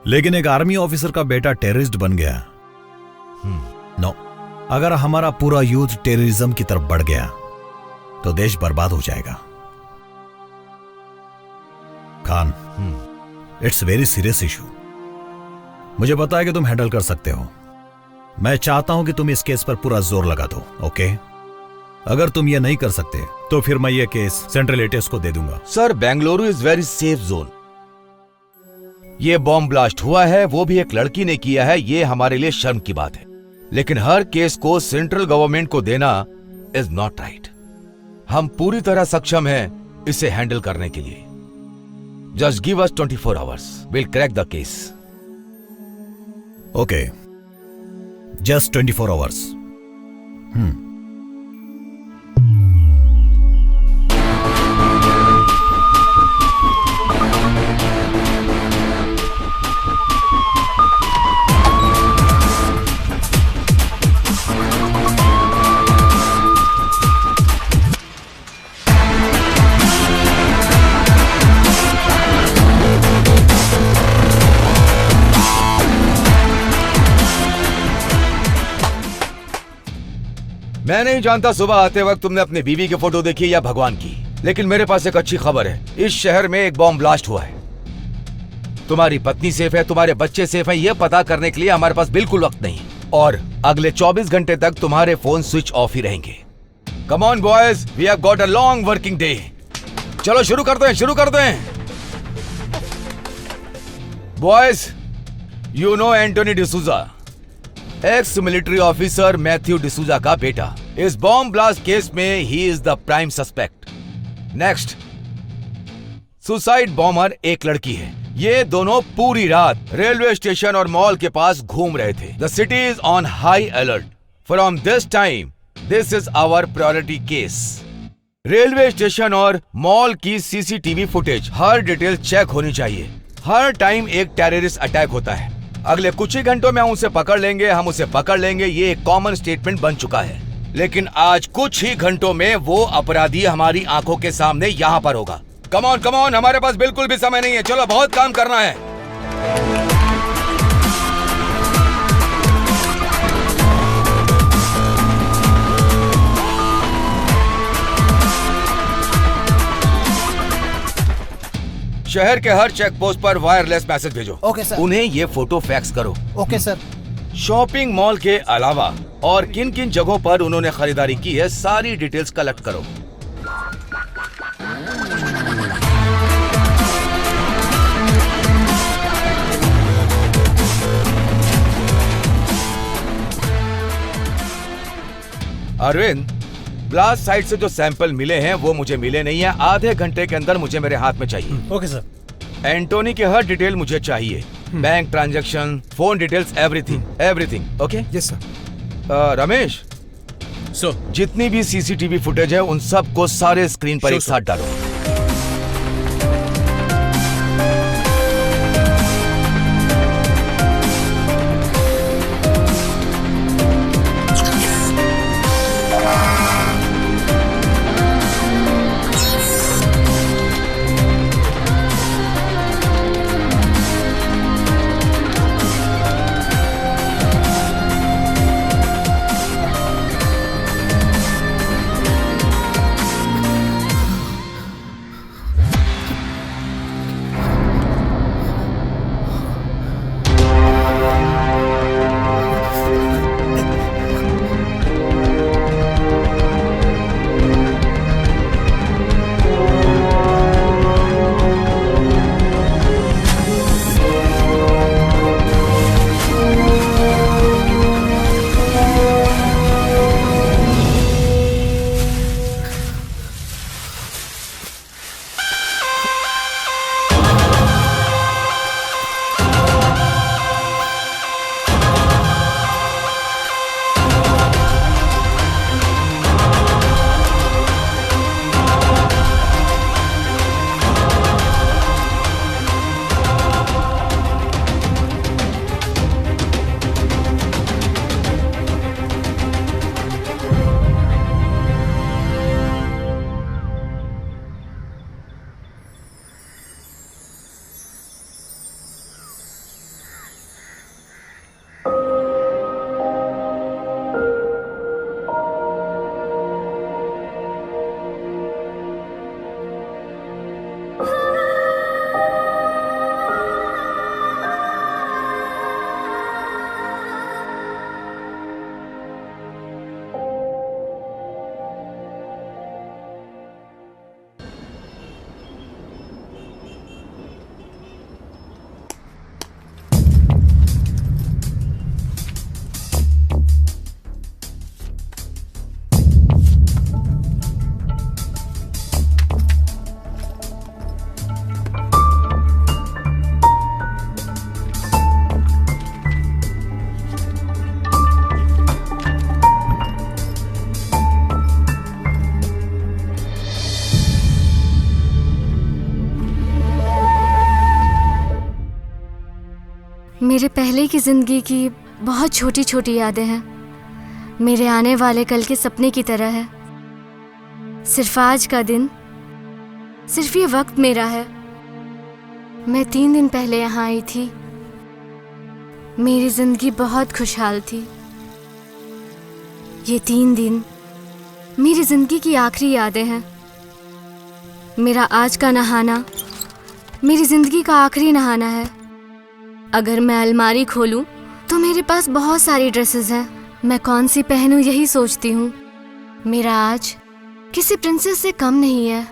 लेकिन एक आर्मी ऑफिसर का बेटा टेररिस्ट बन गया। नो, अगर हमारा पूरा यूथ टेररिज्म की तरफ बढ़ गया तो देश बर्बाद हो जाएगा। Khan, it's very serious issue. मुझे पता है कि तुम हैंडल कर सकते हो। मैं चाहता हूं कि तुम इस केस पर पूरा जोर लगा दो, ओके? अगर तुम ये नहीं कर सकते तो फिर मैं ये केस सेंट्रल एटीएस को दे दूंगा। Sir, Bengaluru is very safe zone. ये बॉम्ब ब्लास्ट हुआ है वो भी एक लड़की ने किया है, ये हमारे लिए शर्म की बात है। लेकिन हर केस को सेंट्रल गवर्नमेंट को देना इज नॉट राइट। हम पूरी तरह सक्षम हैं इसे हैंडल करने के लिए। Just give us 24 hours, will crack the case. Okay, just 24 hours. मैं नहीं जानता सुबह आते वक्त तुमने अपनी बीवी की फोटो देखी या भगवान की, लेकिन मेरे पास एक अच्छी खबर है। इस शहर में एक बॉम्ब ब्लास्ट हुआ है। तुम्हारी पत्नी सेफ है, तुम्हारे बच्चे सेफ हैं, यह पता करने के लिए हमारे पास बिल्कुल वक्त नहीं। और अगले 24 घंटे तक तुम्हारे फोन स्विच ऑफ ही रहेंगे। Come on boys, we have got a long working day. चलो शुरू करते हैं। Boys, you know Antony D'Souza, ex military officer Mathew D'Souza का बेटा। इस बॉम्ब ब्लास्ट केस में he is the prime suspect. Next, suicide bomber एक लड़की है। ये दोनों पूरी रात रेलवे स्टेशन और मॉल के पास घूम रहे थे। The city is on high alert. From this time this is our priority case. Railway station और मॉल की सीसीटीवी फुटेज हर डिटेल चेक होनी चाहिए। हर टाइम एक टेररिस्ट अटैक होता है। अगले कुछ ही घंटों में हम उसे पकड़ लेंगे, हम उसे पकड़ लेंगे, ये एक कॉमन स्टेटमेंट बन चुका है। लेकिन आज कुछ ही घंटों में वो अपराधी हमारी आंखों के सामने यहाँ पर होगा। कम ऑन, हमारे पास बिल्कुल भी समय नहीं है, चलो बहुत काम करना है। शहर के हर चेक पोस्ट पर वायरलेस मैसेज भेजो। Okay sir. उन्हें ये फोटो फैक्स करो। Okay sir. शॉपिंग मॉल के अलावा और किन किन जगहों पर उन्होंने खरीदारी की है सारी डिटेल्स कलेक्ट करो। अरविंद, ब्लास्ट साइट से जो सैंपल मिले हैं वो मुझे मिले नहीं है। आधे घंटे के अंदर मुझे मेरे हाथ में चाहिए। Okay sir. एंटोनी की हर डिटेल मुझे चाहिए, bank transaction, phone details, everything. Okay? Yes sir. Ramesh, जितनी भी सीसीटीवी फुटेज है उन सब को सारे स्क्रीन पर एक साथ डालो। मेरे पहले की जिंदगी की बहुत छोटी छोटी यादें हैं, मेरे आने वाले कल के सपने की तरह है। सिर्फ आज का दिन, सिर्फ ये वक्त मेरा है। मैं 3 दिन पहले यहाँ आई थी। मेरी जिंदगी बहुत खुशहाल थी। ये 3 दिन मेरी जिंदगी की आखिरी यादें हैं। मेरा आज का नहाना मेरी जिंदगी का आखिरी नहाना है। अगर मैं अलमारी खोलूं तो मेरे पास बहुत सारी ड्रेसेस हैं। मैं कौन सी पहनूं यही सोचती हूँ। मेरा आज किसी प्रिंसेस से कम नहीं है।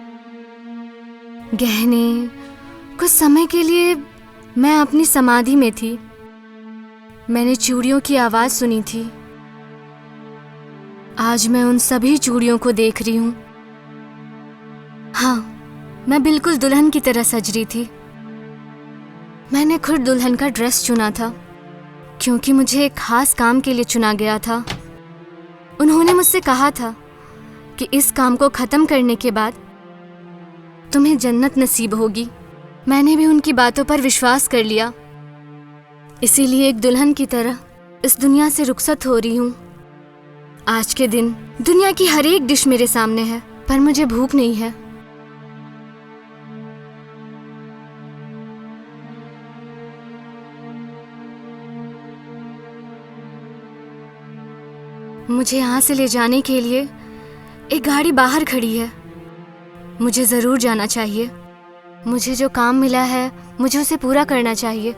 गहने, कुछ समय के लिए मैं अपनी समाधि में थी। मैंने चूड़ियों की आवाज सुनी थी। आज मैं उन सभी चूड़ियों को देख रही हूँ। हाँ, मैं बिल्कुल दुल्हन की तरह सज रही थी। मैंने खुद दुल्हन का ड्रेस चुना था क्योंकि मुझे एक खास काम के लिए चुना गया था। उन्होंने मुझसे कहा था कि इस काम को खत्म करने के बाद तुम्हें जन्नत नसीब होगी। मैंने भी उनकी बातों पर विश्वास कर लिया। इसीलिए एक दुल्हन की तरह इस दुनिया से रुखसत हो रही हूँ। आज के दिन दुनिया की हर एक डिश मेरे सामने है, पर मुझे भूख नहीं है। मुझे यहाँ से ले जाने के लिए एक गाड़ी बाहर खड़ी है। मुझे जरूर जाना चाहिए। मुझे जो काम मिला है मुझे उसे पूरा करना चाहिए।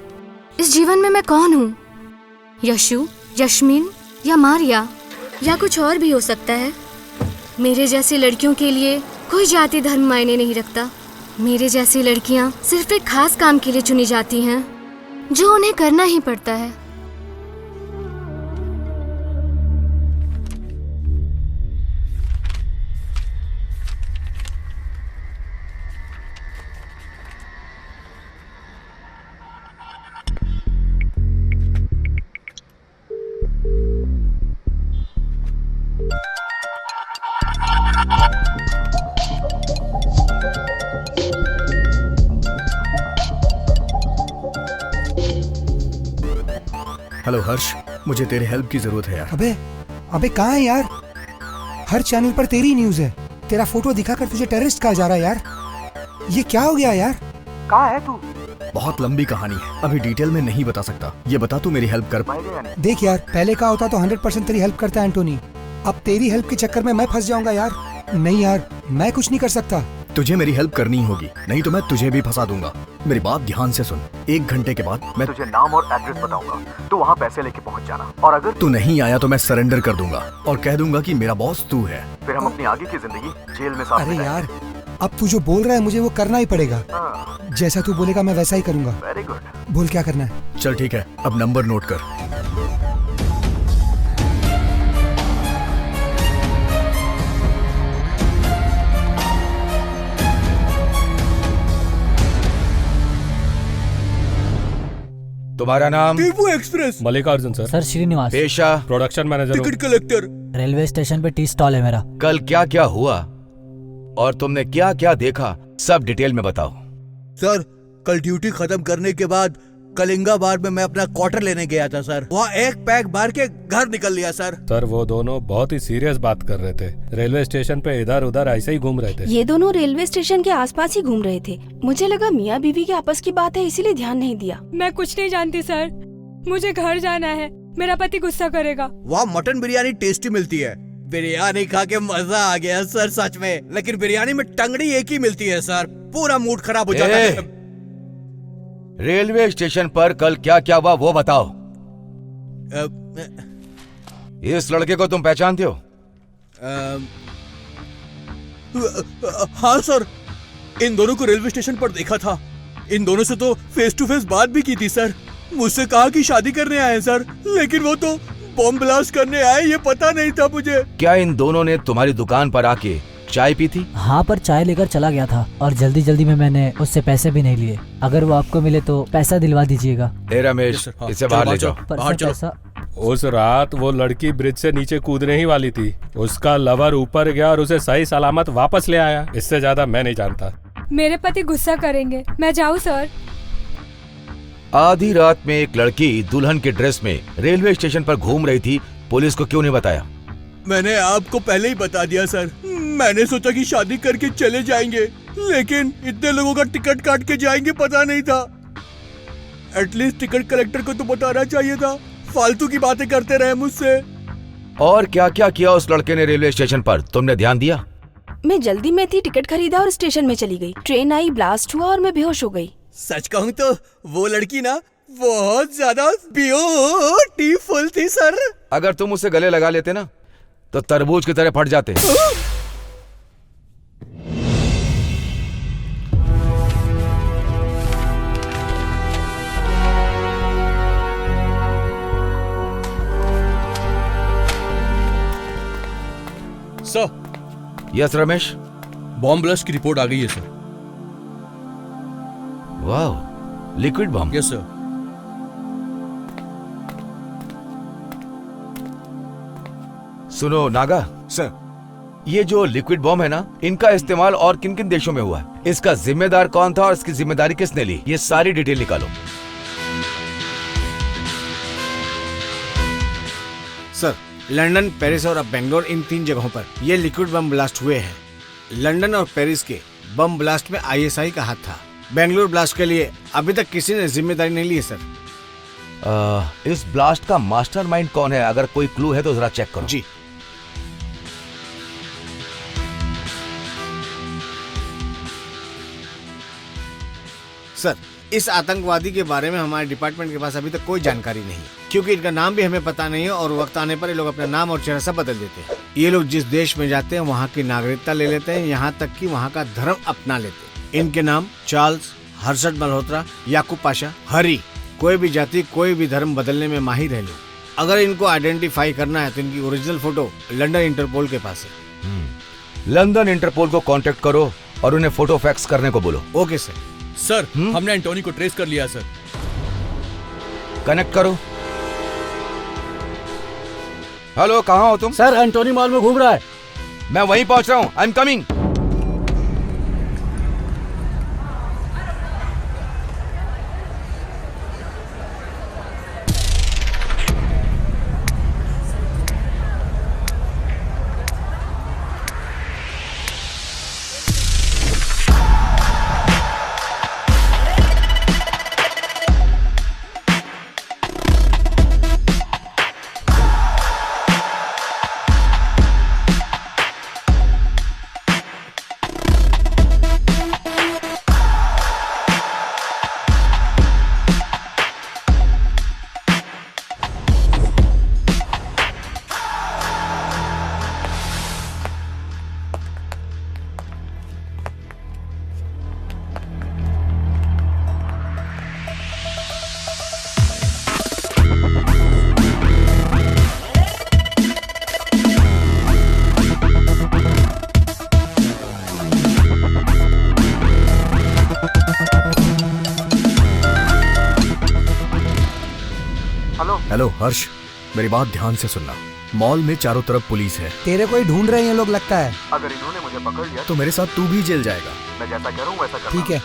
इस जीवन में मैं कौन हूँ? यशु, यश्मिन या मारिया या कुछ और भी हो सकता है। मेरे जैसी लड़कियों के लिए कोई जाति धर्म मायने नहीं रखता। मेरे जैसी लड़कियाँ सिर्फ एक खास काम के लिए चुनी जाती हैं जो उन्हें करना ही पड़ता है। हेलो हर्ष, मुझे तेरे हेल्प की जरूरत है यार। अबे कहाँ है यार? हर चैनल पर तेरी न्यूज है। तेरा फोटो दिखाकर तुझे टेररिस्ट कहा जा रहा है यार। ये क्या हो गया यार? कहाँ है तू? बहुत लंबी कहानी है, अभी डिटेल में नहीं बता सकता। ये बता तू मेरी हेल्प कर पाएगा या नहीं? देख यार, पहले का होता तो 100% तेरी हेल्प करता एंटोनी। अब तेरी हेल्प के चक्कर में मैं फंस जाऊंगा यार। नहीं यार, मैं कुछ नहीं कर सकता। तुझे मेरी हेल्प करनी होगी, नहीं तो मैं तुझे भी फंसा दूंगा। मेरी बात ध्यान से सुन। 1 घंटे के बाद मैं तुझे नाम और एड्रेस बताऊंगा। तू वहाँ पैसे लेके पहुँच जाना, और अगर तू नहीं आया तो मैं सरेंडर कर दूंगा और कह दूंगा कि मेरा बॉस तू है। फिर हम अपनी आगे की जिंदगी जेल में साथ अरे यार, अब तू जो बोल रहा है मुझे वो करना ही पड़ेगा। जैसा तू बोलेगा मैं वैसा ही करूंगा। Very good. बोल क्या करना है? चल ठीक है, अब नंबर नोट कर। तुम्हारा नाम? Tipu express. Mallikarjun sir. Sir Srinivas. पेशा? Production manager. Ticket collector. Railway station पे टी स्टॉल है मेरा। कल क्या क्या हुआ और तुमने क्या क्या देखा, सब डिटेल में बताओ। सर, कल ड्यूटी खत्म करने के बाद कलिंगा बार में मैं अपना क्वार्टर लेने गया था सर। वहाँ एक पैक मार के घर निकल लिया सर। सर वो दोनों बहुत ही सीरियस बात कर रहे थे। रेलवे स्टेशन पे इधर उधर ऐसे ही घूम रहे थे। ये दोनों रेलवे स्टेशन के आसपास ही घूम रहे थे। मुझे लगा मियाँ बीवी के आपस की बात है, इसीलिए ध्यान नहीं दिया। मैं कुछ नहीं जानती सर, मुझे घर जाना है। मेरा पति गुस्सा करेगा। वहाँ मटन बिरयानी टेस्टी मिलती है। बिरयानी खा के मजा आ गया सर सच में। लेकिन बिरयानी में टंगड़ी एक ही मिलती है सर, पूरा मूड खराब हो जाता है। रेलवे स्टेशन पर कल क्या क्या हुआ वो बताओ। इस लड़के को तुम पहचानते हो? हाँ सर, इन दोनों को रेलवे स्टेशन पर देखा था। इन दोनों से तो फेस टू फेस बात भी की थी सर। मुझसे कहा कि शादी करने आए सर, लेकिन वो तो बॉम्ब ब्लास्ट करने आए, ये पता नहीं था मुझे। क्या इन दोनों ने तुम्हारी दुकान पर आके चाय पी थी? हाँ, पर चाय लेकर चला गया था और जल्दी जल्दी में मैंने उससे पैसे भी नहीं लिए। अगर वो आपको मिले तो पैसा दिलवा दीजिएगा। रमेश, इसे बाहर ले जाओ। बाहर चलो। उस रात वो लड़की ब्रिज से नीचे कूदने ही वाली थी। उसका लवर ऊपर गया और उसे सही सलामत वापस ले आया। इससे ज्यादा मैं नहीं जानता। मेरे पति गुस्सा करेंगे, मैं जाऊँ सर? आधी रात में एक लड़की दुल्हन के ड्रेस में रेलवे स्टेशन पर घूम रही थी, पुलिस को क्यों नहीं बताया? मैंने आपको पहले ही बता दिया सर। मैंने सोचा कि शादी करके चले जाएंगे, लेकिन इतने लोगों का टिकट काट के जाएंगे पता नहीं था। एटलीस्ट टिकट कलेक्टर को तो बताना चाहिए था। फालतू की बातें करते रहे मुझसे। और क्या क्या किया उस लड़के ने रेलवे स्टेशन पर, तुमने ध्यान दिया? मैं जल्दी में थी, टिकट खरीदा और स्टेशन में चली गई। ट्रेन आई, ब्लास्ट हुआ और मैं बेहोश हो गई। सच कहूँ तो वो लड़की ना बहुत ज्यादा ब्यूटीफुल थी सर। अगर तुम उसे गले लगा लेते ना तो तरबूज की तरह फट जाते। Sir. Yes Ramesh. Bomb blast की रिपोर्ट आ गई है सर। वाह, लिक्विड बॉम्ब? Yes sir. सुनो नागा सर, ये जो लिक्विड बॉम्ब है ना, इनका इस्तेमाल और किन किन देशों में हुआ है, इसका जिम्मेदार कौन था और इसकी जिम्मेदारी किसने ली, ये सारी डिटेल निकालो। सर, लंदन, पेरिस और अब बेंगलोर, इन 3 जगहों पर ये लिक्विड बम ब्लास्ट हुए हैं। लंदन और पेरिस के बम ब्लास्ट में ISI का हाथ था। बेंगलोर ब्लास्ट के लिए अभी तक किसी ने जिम्मेदारी नहीं ली है सर। इस ब्लास्ट का मास्टरमाइंड कौन है? अगर कोई क्लू है तो जरा चेक करो। जी। सर, इस आतंकवादी के बारे में हमारे डिपार्टमेंट के पास अभी तक कोई जानकारी नहीं है, क्योंकि इनका नाम भी हमें पता नहीं है और वक्त आने पर ये लोग अपना नाम और चेहरा सब बदल देते हैं। ये लोग जिस देश में जाते हैं वहाँ की नागरिकता ले लेते हैं, यहाँ तक कि वहाँ का धर्म अपना लेते हैं। इनके नाम चार्ल्स, हर्षद मल्होत्रा, याकूब पाशा, हरी। कोई भी जाति, कोई भी धर्म बदलने में माहिर है लोग। अगर इनको आइडेंटिफाई करना है तो इनकी ओरिजिनल फोटो लंदन इंटरपोल के पास है। लंदन इंटरपोल को कांटेक्ट करो और उन्हें फोटो फैक्स करने को बोलो। Okay sir. सर, हमने एंटोनी को ट्रेस कर लिया सर। कनेक्ट करो। हेलो, कहाँ हो तुम? सर, एंटोनी मॉल में घूम रहा है। मैं वहीं पहुंच रहा हूँ। I am coming. हेलो हर्ष, मेरी बात ध्यान से सुनना। मॉल में चारों तरफ पुलिस है। तेरे को ही ढूंढ रहे हैं ये लोग लगता है। अगर इन्होंने मुझे पकड़ लिया तो मेरे साथ तू भी जेल जाएगा। मैं जैसा कह रहा हूँ वैसा करना। ठीक है।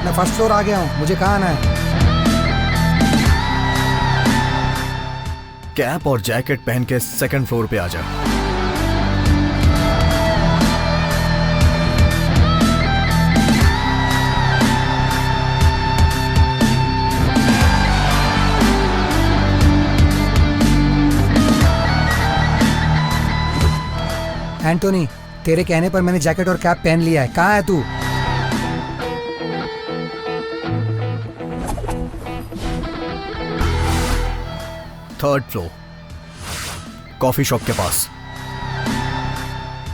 मैं फर्स्ट फ्लोर आ गया हूँ, मुझे कहाँ आना है? कैप और जैकेट पहन के 2nd फ्लोर पे आ जा। एंटोनी, तेरे कहने पर मैंने जैकेट और कैप पहन लिया है। कहाँ है तू? थर्ड फ्लोर, कॉफी शॉप के पास।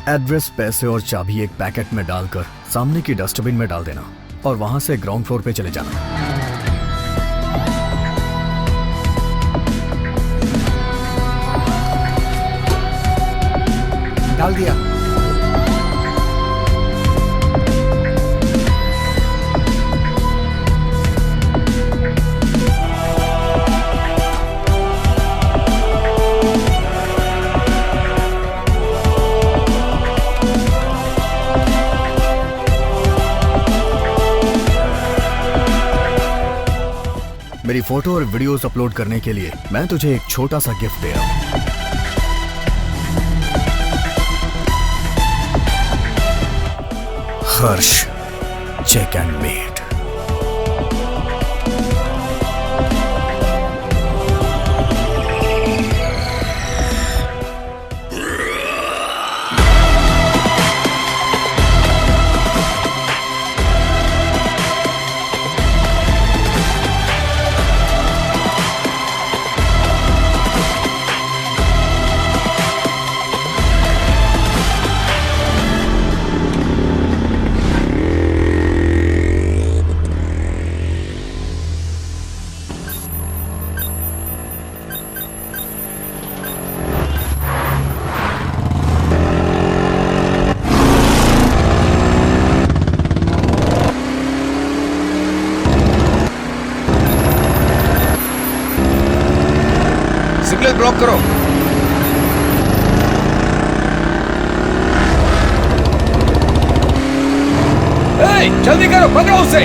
एड्रेस, पैसे और चाबी एक पैकेट में डालकर सामने की डस्टबिन में डाल देना और वहां से ग्राउंड फ्लोर पे चले जाना। डाल दिया। मेरी फोटो और वीडियोस अपलोड करने के लिए मैं तुझे एक छोटा सा गिफ्ट दे रहा हूं। Harsh check and mate. Signal block करो। जल्दी करो, पकड़ो उसे।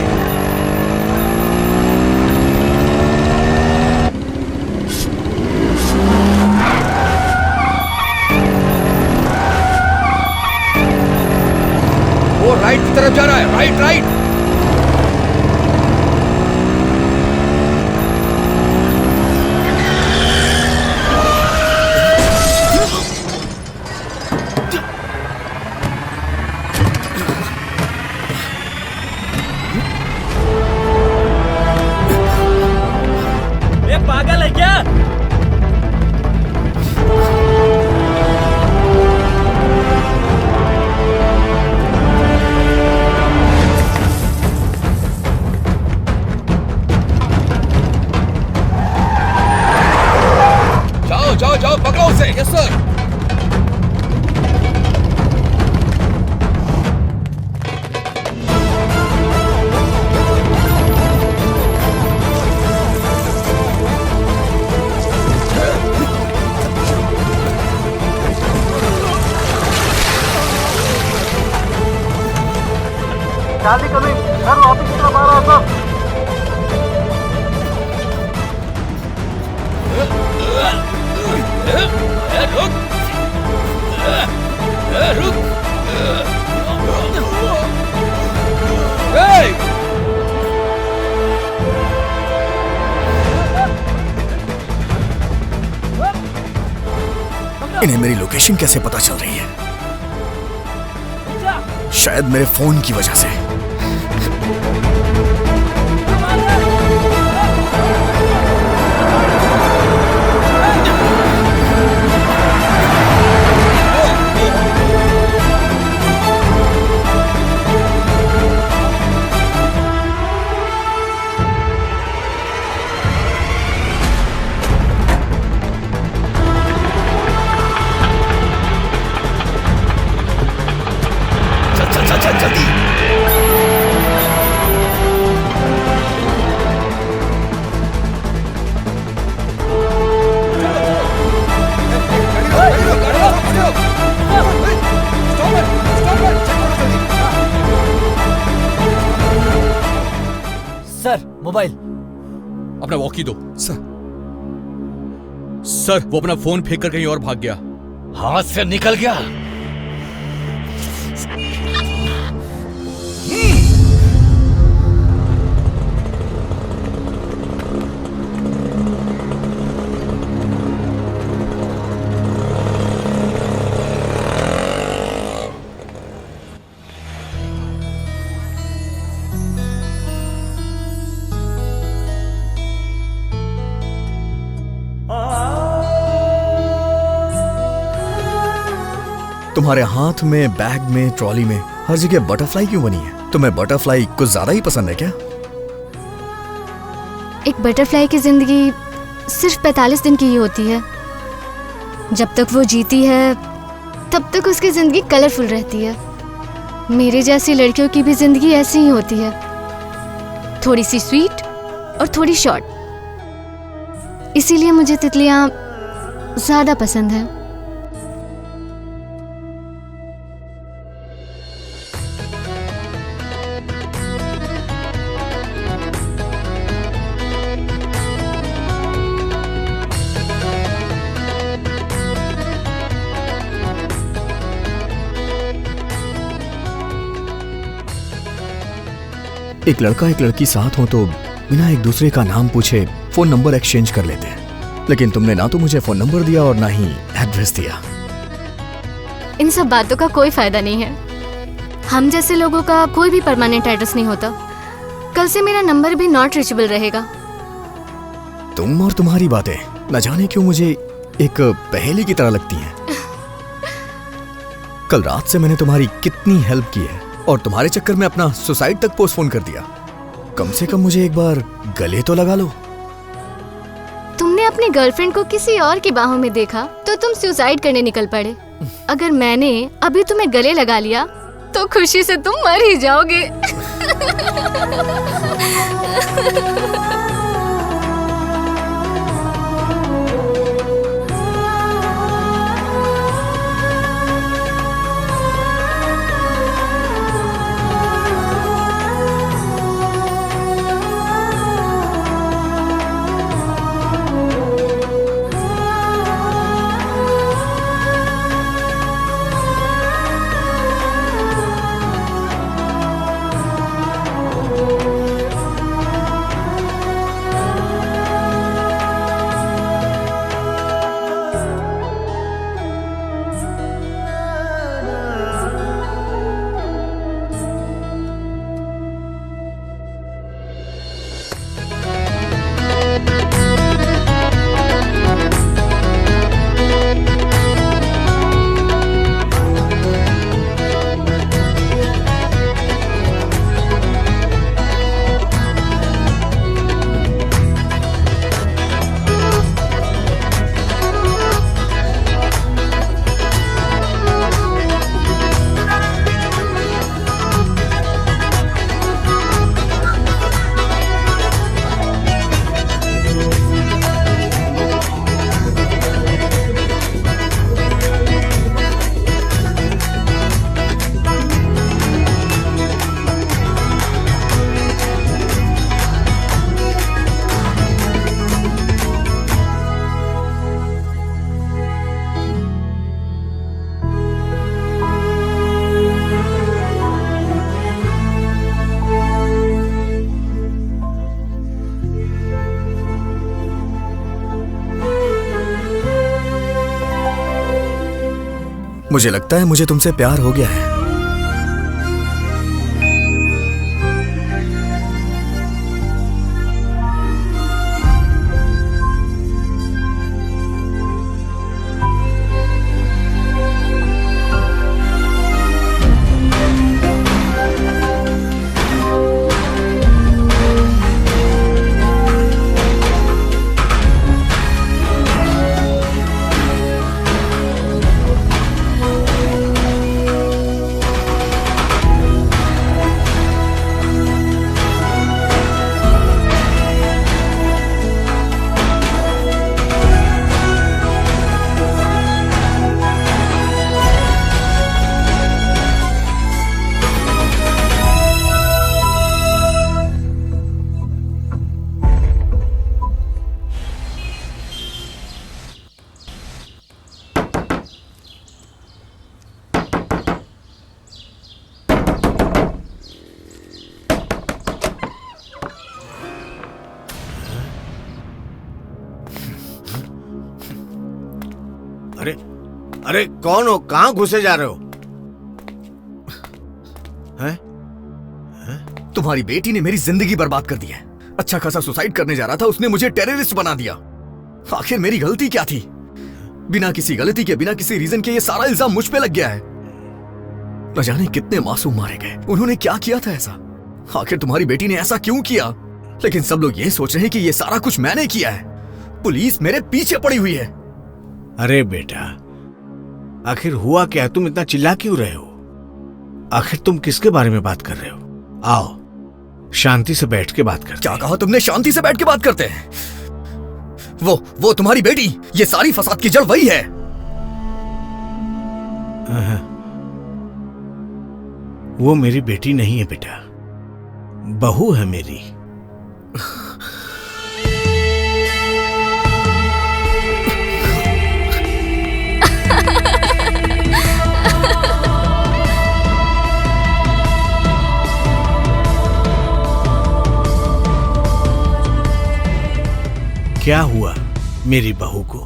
वो राइट की तरफ जा रहा है, राइट राइट। पागल है क्या? जाओ जाओ जाओ, पकड़ो उसे। Yes sir. Charlie coming, sir office की तरफ आ रहा है सर। रुक। इन्हें मेरी लोकेशन कैसे पता चल रही है? शायद मेरे फोन की वजह से। Sir mobile. अपना वॉकी दो। सर वो अपना फोन फेंक कर कहीं और भाग गया। हाथ से निकल गया। तुम्हारे हाथ में, बैग में, ट्रॉली में, हर जगह बटरफ्लाई क्यों बनी है? तुम्हें बटरफ्लाई कुछ ज्यादा ही पसंद है क्या? एक बटरफ्लाई की जिंदगी सिर्फ 45 दिन की ही होती है। जब तक वो जीती है तब तक उसकी जिंदगी कलरफुल रहती है। मेरे जैसी लड़कियों की भी जिंदगी ऐसी ही होती है, थोड़ी सी स्वीट और थोड़ी शॉर्ट। इसीलिए मुझे तितलियां ज्यादा पसंद है। एक लड़का एक लड़की साथ हो तो बिना एक दूसरे का नाम पूछे फोन नंबर एक्सचेंज कर लेते हैं, लेकिन तुमने ना तो मुझे फोन नंबर दिया और ना ही एड्रेस दिया। इन सब बातों का कोई फायदा नहीं है। हम जैसे लोगों का कोई भी परमानेंट एड्रेस नहीं होता। कल से मेरा नंबर भी नॉट रीचेबल रहेगा। तुम और तुम्हारी बातें न जाने क्यों मुझे एक पहेली की तरह लगती हैं। कल रात से मैंने तुम्हारी कितनी हेल्प की है और तुम्हारे चक्कर में अपना सुसाइड तक पोस्टपोन कर दिया। कम से कम मुझे एक बार गले तो लगा लो। तुमने अपनी गर्लफ्रेंड को किसी और की बाहों में देखा तो तुम सुसाइड करने निकल पड़े। अगर मैंने अभी तुम्हें गले लगा लिया तो खुशी से तुम मर ही जाओगे। मुझे लगता है मुझे तुमसे प्यार हो गया है। अरे अरे कौन हो? कहाँ घुसे जा रहे हो? हैं? तुम्हारी बेटी ने मेरी जिंदगी बर्बाद कर दी है। अच्छा खासा सुसाइड करने जा रहा था, उसने मुझे टेररिस्ट बना दिया। आखिर मेरी गलती क्या थी? बिना किसी गलती के, बिना किसी रीजन के ये सारा इल्जाम मुझ पे लग गया है। न जाने कितने मासूम मारे गए। उन्होंने क्या किया था ऐसा? आखिर तुम्हारी बेटी ने ऐसा क्यों किया? लेकिन सब लोग ये सोच रहे हैं कि ये सारा कुछ मैंने किया है। पुलिस मेरे पीछे पड़ी हुई है। अरे बेटा, आखिर हुआ क्या? तुम इतना चिल्ला क्यों रहे हो? आखिर तुम किसके बारे में बात कर रहे हो? आओ शांति से बैठ के बात करते हैं। क्या कहा तुमने? शांति से बैठ के बात करते हैं? वो तुम्हारी बेटी, ये सारी फसाद की जड़ वही है। वो मेरी बेटी नहीं है बेटा, बहू है मेरी। क्या हुआ मेरी बहू को?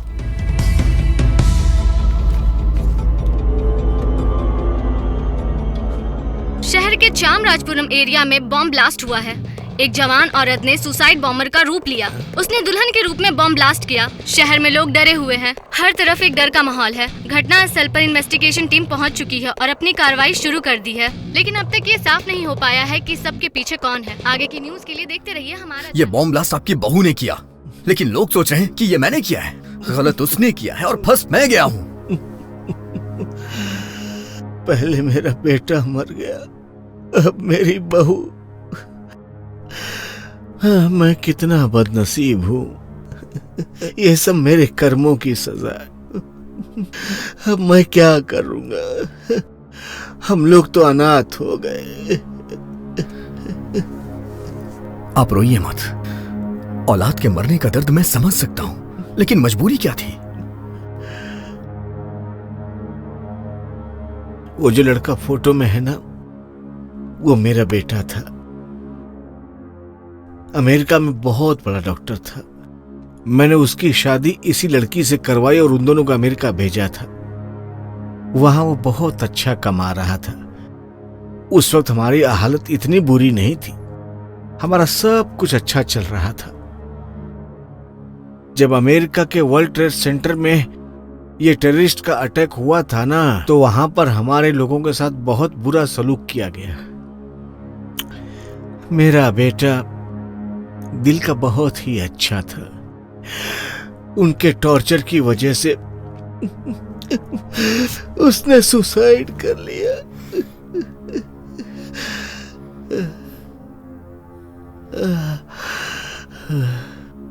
शहर के चामराजपुरम एरिया में बॉम्ब ब्लास्ट हुआ है। एक जवान औरत ने सुसाइड बॉम्बर का रूप लिया। उसने दुल्हन के रूप में बॉम्ब ब्लास्ट किया। शहर में लोग डरे हुए हैं। हर तरफ एक डर का माहौल है। घटना स्थल पर इन्वेस्टिगेशन टीम पहुंच चुकी है और अपनी कार्रवाई शुरू कर दी है, लेकिन अब तक ये साफ नहीं हो पाया है कि सबके पीछे कौन है। आगे की न्यूज के लिए देखते रहिए हमारा। ये बॉम्ब ब्लास्ट आपकी बहू ने किया, लेकिन लोग सोच रहे हैं कि ये मैंने किया है। गलत उसने किया है और फंस मैं गया हूँ। पहले मेरा बेटा मर गया, अब मेरी बहू। मैं कितना बदनसीब हूँ। ये सब मेरे कर्मों की सजा है। अब मैं क्या करूँगा? हम लोग तो अनाथ हो गए। आप रोइए मत। औलाद के मरने का दर्द मैं समझ सकता हूँ, लेकिन मजबूरी क्या थी? वो जो लड़का फोटो में है ना, वो मेरा बेटा था। अमेरिका में बहुत बड़ा डॉक्टर था। मैंने उसकी शादी इसी लड़की से करवाई और उन दोनों को अमेरिका भेजा था। वहां वो बहुत अच्छा कमा रहा था। उस वक्त हमारी हालत इतनी बुरी नहीं थी। हमारा सब कुछ अच्छा चल रहा था। जब अमेरिका के वर्ल्ड ट्रेड सेंटर में ये टेररिस्ट का अटैक हुआ था ना, तो वहां पर हमारे लोगों के साथ बहुत बुरा सलूक किया गया। मेरा बेटा दिल का बहुत ही अच्छा था। उनके टॉर्चर की वजह से उसने सुसाइड कर लिया।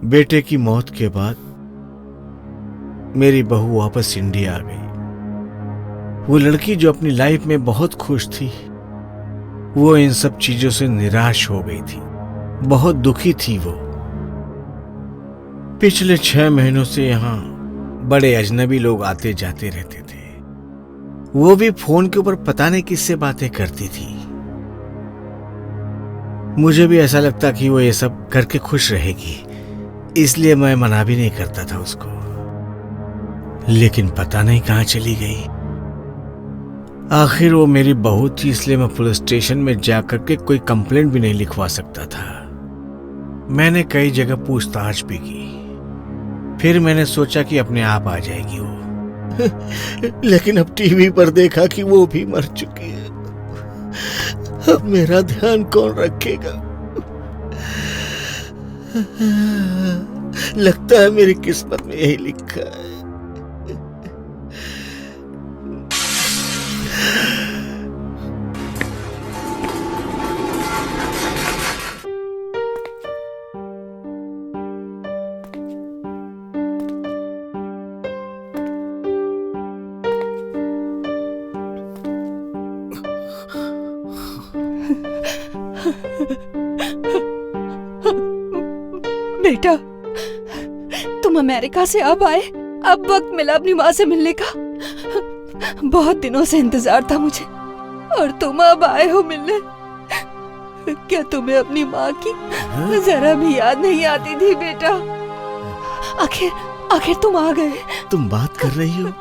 बेटे की मौत के बाद मेरी बहू वापस इंडिया आ गई। वो लड़की जो अपनी लाइफ में बहुत खुश थी, वो इन सब चीजों से निराश हो गई थी। बहुत दुखी थी वो। पिछले 6 महीनों से यहाँ बड़े अजनबी लोग आते जाते रहते थे। वो भी फोन के ऊपर पता नहीं किससे बातें करती थी। मुझे भी ऐसा लगता कि वो ये सब करके खुश रहेगी, इसलिए मैं मना भी नहीं करता था उसको। लेकिन पता नहीं कहाँ चली गई। आखिर वो मेरी बहू थी, इसलिए मैं पुलिस स्टेशन में जाकर के कोई कंप्लेंट भी नहीं लिखवा सकता था। मैंने कई जगह पूछताछ भी की, फिर मैंने सोचा कि अपने आप आ जाएगी वो। लेकिन अब टीवी पर देखा कि वो भी मर चुकी है। अब मेरा ध्यान कौन रखेगा? लगता है मेरी किस्मत में यही लिखा है। बेटा, तुम अमेरिका से अब आए, अब वक्त मिला अपनी माँ से मिलने का। बहुत दिनों से इंतजार था मुझे, और तुम अब आए हो मिलने। क्या तुम्हें अपनी माँ की जरा भी याद नहीं आती थी बेटा? आखिर तुम आ गए। तुम बात कर रही हो?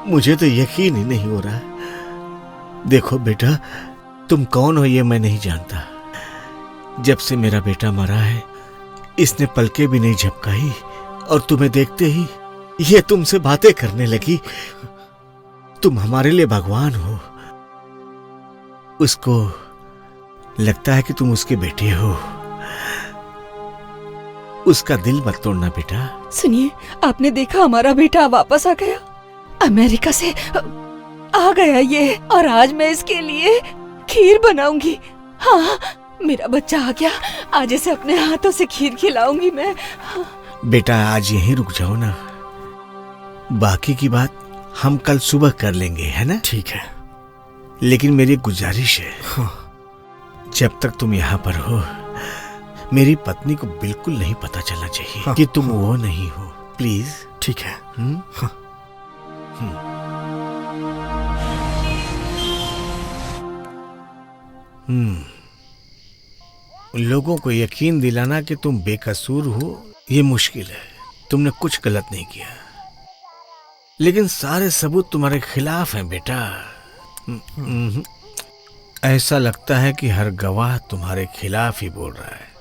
मुझे तो यकीन ही नहीं हो रहा। देखो बेटा, तुम कौन हो ये मैं नहीं जानता। जब से मेरा बेटा मरा है, इसने पलके भी नहीं झपकाई, और तुम्हें देखते ही ये तुमसे बातें करने लगी। तुम हमारे लिए भगवान हो। उसको लगता है कि तुम उसके बेटे हो। उसका दिल मत तोड़ना बेटा। सुनिए, आपने देखा हमारा बेटा वापस आ गया, अमेरिका से आ गया ये, और आज मैं इसके लिए खीर बनाऊंगी। हाँ, मेरा बच्चा आ गया, आज इसे अपने हाथों से खीर खिलाऊंगी मैं। बेटा आज यहीं रुक जाओ ना, बाकी की बात हम कल सुबह कर लेंगे, है ना? ठीक है, लेकिन मेरी गुजारिश है, जब तक तुम यहाँ पर हो, मेरी पत्नी को बिल्कुल नहीं पता चलना चाहिए कि तुम वो नहीं हो। प्लीज। ठीक है। लोगों को यकीन दिलाना कि तुम बेकसूर हो ये मुश्किल है। तुमने कुछ गलत नहीं किया, लेकिन सारे सबूत तुम्हारे खिलाफ हैं बेटा। ऐसा लगता है कि हर गवाह तुम्हारे खिलाफ ही बोल रहा है,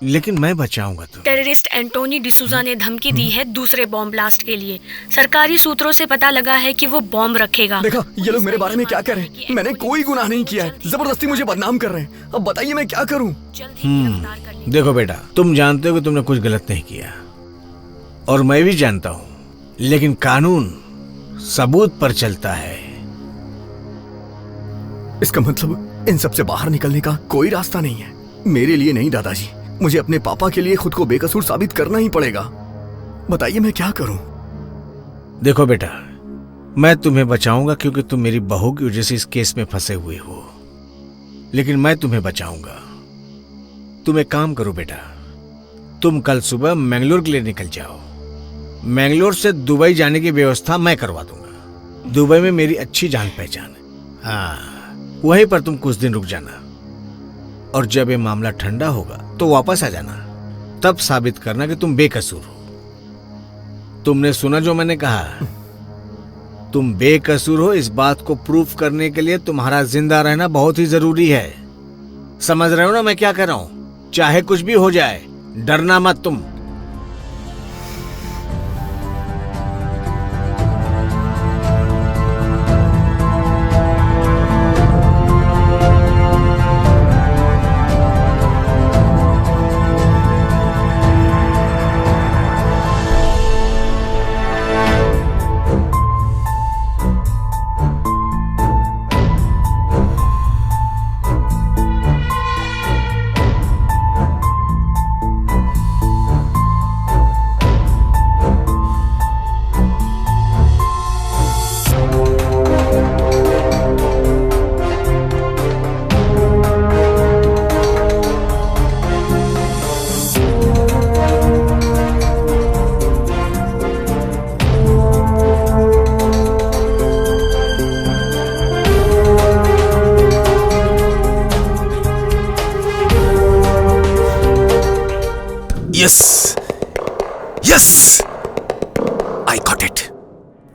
लेकिन मैं बचाऊंगा तुम्हें। टेररिस्ट एंटोनी डिसूजा ने धमकी दी है दूसरे बॉम्ब ब्लास्ट के लिए। सरकारी सूत्रों से पता लगा है कि वो बॉम्ब रखेगा। देखा, ये लोग मेरे बारे में क्या करें? मैंने कोई गुनाह नहीं किया है, जबरदस्ती मुझे बदनाम कर रहे हैं। अब बताइए मैं क्या करूं? देखो बेटा, तुम जानते हो कि तुमने कुछ गलत नहीं किया, और मैं भी जानता हूं, लेकिन कानून सबूत पर चलता है। इसका मतलब इन सब से बाहर निकलने का कोई रास्ता नहीं है? मेरे लिए नहीं दादाजी, मुझे अपने पापा के लिए खुद को बेकसूर साबित करना ही पड़ेगा। बताइए मैं क्या करूं? देखो बेटा, मैं तुम्हें बचाऊंगा क्योंकि तुम मेरी बहू की वजह से इस केस में फंसे हुए हो, लेकिन मैं तुम्हें बचाऊंगा। तुम एक काम करो बेटा, तुम कल सुबह मैंगलोर के लिए निकल जाओ। मैंगलोर से दुबई जाने की व्यवस्था मैं करवा दूंगा। दुबई में मेरी अच्छी जान पहचान है। हाँ, वहीं पर तुम कुछ दिन रुक जाना, और जब ये मामला ठंडा होगा तो वापस आ जाना। तब साबित करना कि तुम बेकसूर हो। तुमने सुना जो मैंने कहा? तुम बेकसूर हो, इस बात को प्रूफ करने के लिए तुम्हारा जिंदा रहना बहुत ही जरूरी है। समझ रहे हो ना मैं क्या कह रहा हूं? चाहे कुछ भी हो जाए, डरना मत तुम।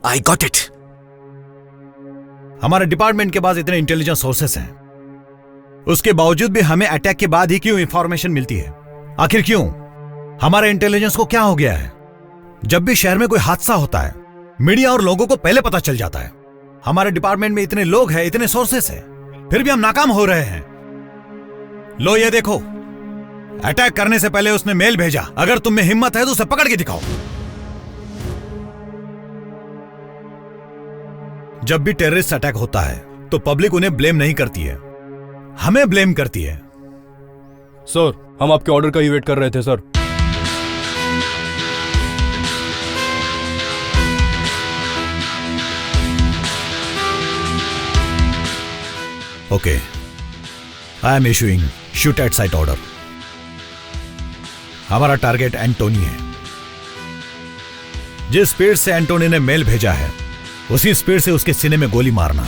I got it. हमारे डिपार्टमेंट के पास इतने इंटेलिजेंस सोर्सेस हैं, उसके बावजूद भी हमें अटैक के बाद ही क्यों इंफॉर्मेशन मिलती है? आखिर क्यों? हमारे इंटेलिजेंस को क्या हो गया है? जब भी शहर में कोई हादसा होता है, मीडिया और लोगों को पहले पता चल जाता है। हमारे डिपार्टमेंट में इतने लोग हैं, इतने सोर्सेस हैं, फिर भी हम नाकाम हो रहे हैं। लो ये देखो, अटैक करने से पहले उसने मेल भेजा। अगर तुम में हिम्मत है तो उसे पकड़ के दिखाओ। जब भी टेररिस्ट अटैक होता है तो पब्लिक उन्हें ब्लेम नहीं करती है, हमें ब्लेम करती है। सर, हम आपके ऑर्डर का ही वेट कर रहे थे sir. Okay, I am issuing shoot at site order. हमारा टारगेट एंटोनी है। जिस स्पीड से एंटोनी ने मेल भेजा है, उसी स्पीड से उसके सीने में गोली मारना।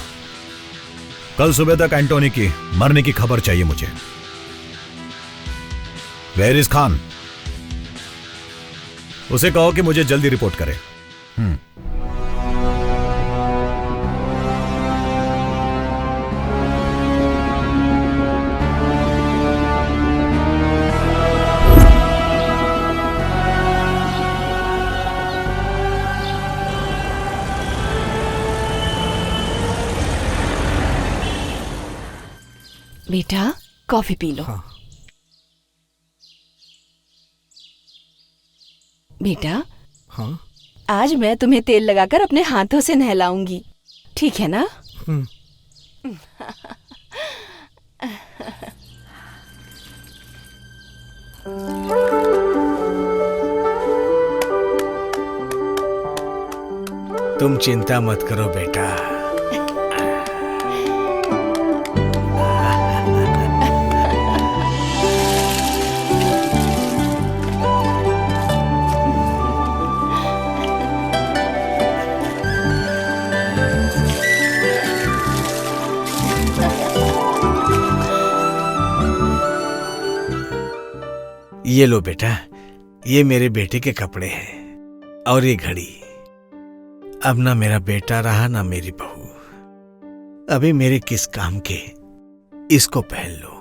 कल सुबह तक एंटोनी की मरने की खबर चाहिए मुझे। Where is Khan? उसे कहो कि मुझे जल्दी रिपोर्ट करे। बेटा, कॉफी पी लो। हाँ। बेटा, हाँ? आज मैं तुम्हें तेल लगाकर अपने हाथों से नहलाऊंगी, ठीक है ना? तुम चिंता मत करो बेटा। ये लो बेटा, ये मेरे बेटे के कपड़े हैं और ये घड़ी। अब ना मेरा बेटा रहा ना मेरी बहू, अभी मेरे किस काम के, इसको पहन लो।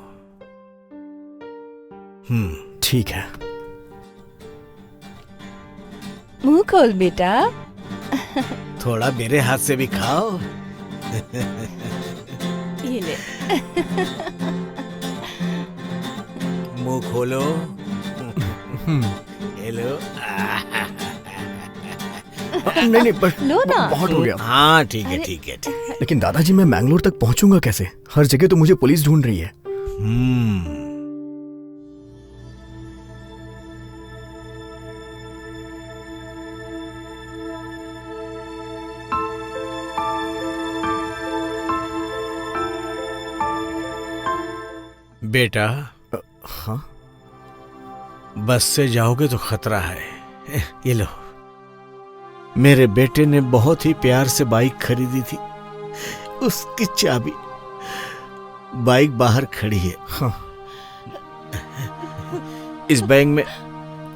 ठीक है। मुंह खोल बेटा। थोड़ा मेरे हाथ से भी खाओ। ये ले। मुंह खोलो। हेलो। नहीं बस लो ना। बहुत हो गया। हाँ ठीक है ठीक है। लेकिन दादाजी, मैं मैंगलोर तक पहुंचूंगा कैसे? हर जगह तो मुझे पुलिस ढूंढ रही है। बेटा, हाँ? बस से जाओगे तो खतरा है। ये लो, मेरे बेटे ने बहुत ही प्यार से बाइक खरीदी थी, उसकी चाबी बाइक बाहर खड़ी है। हाँ। इस बैग में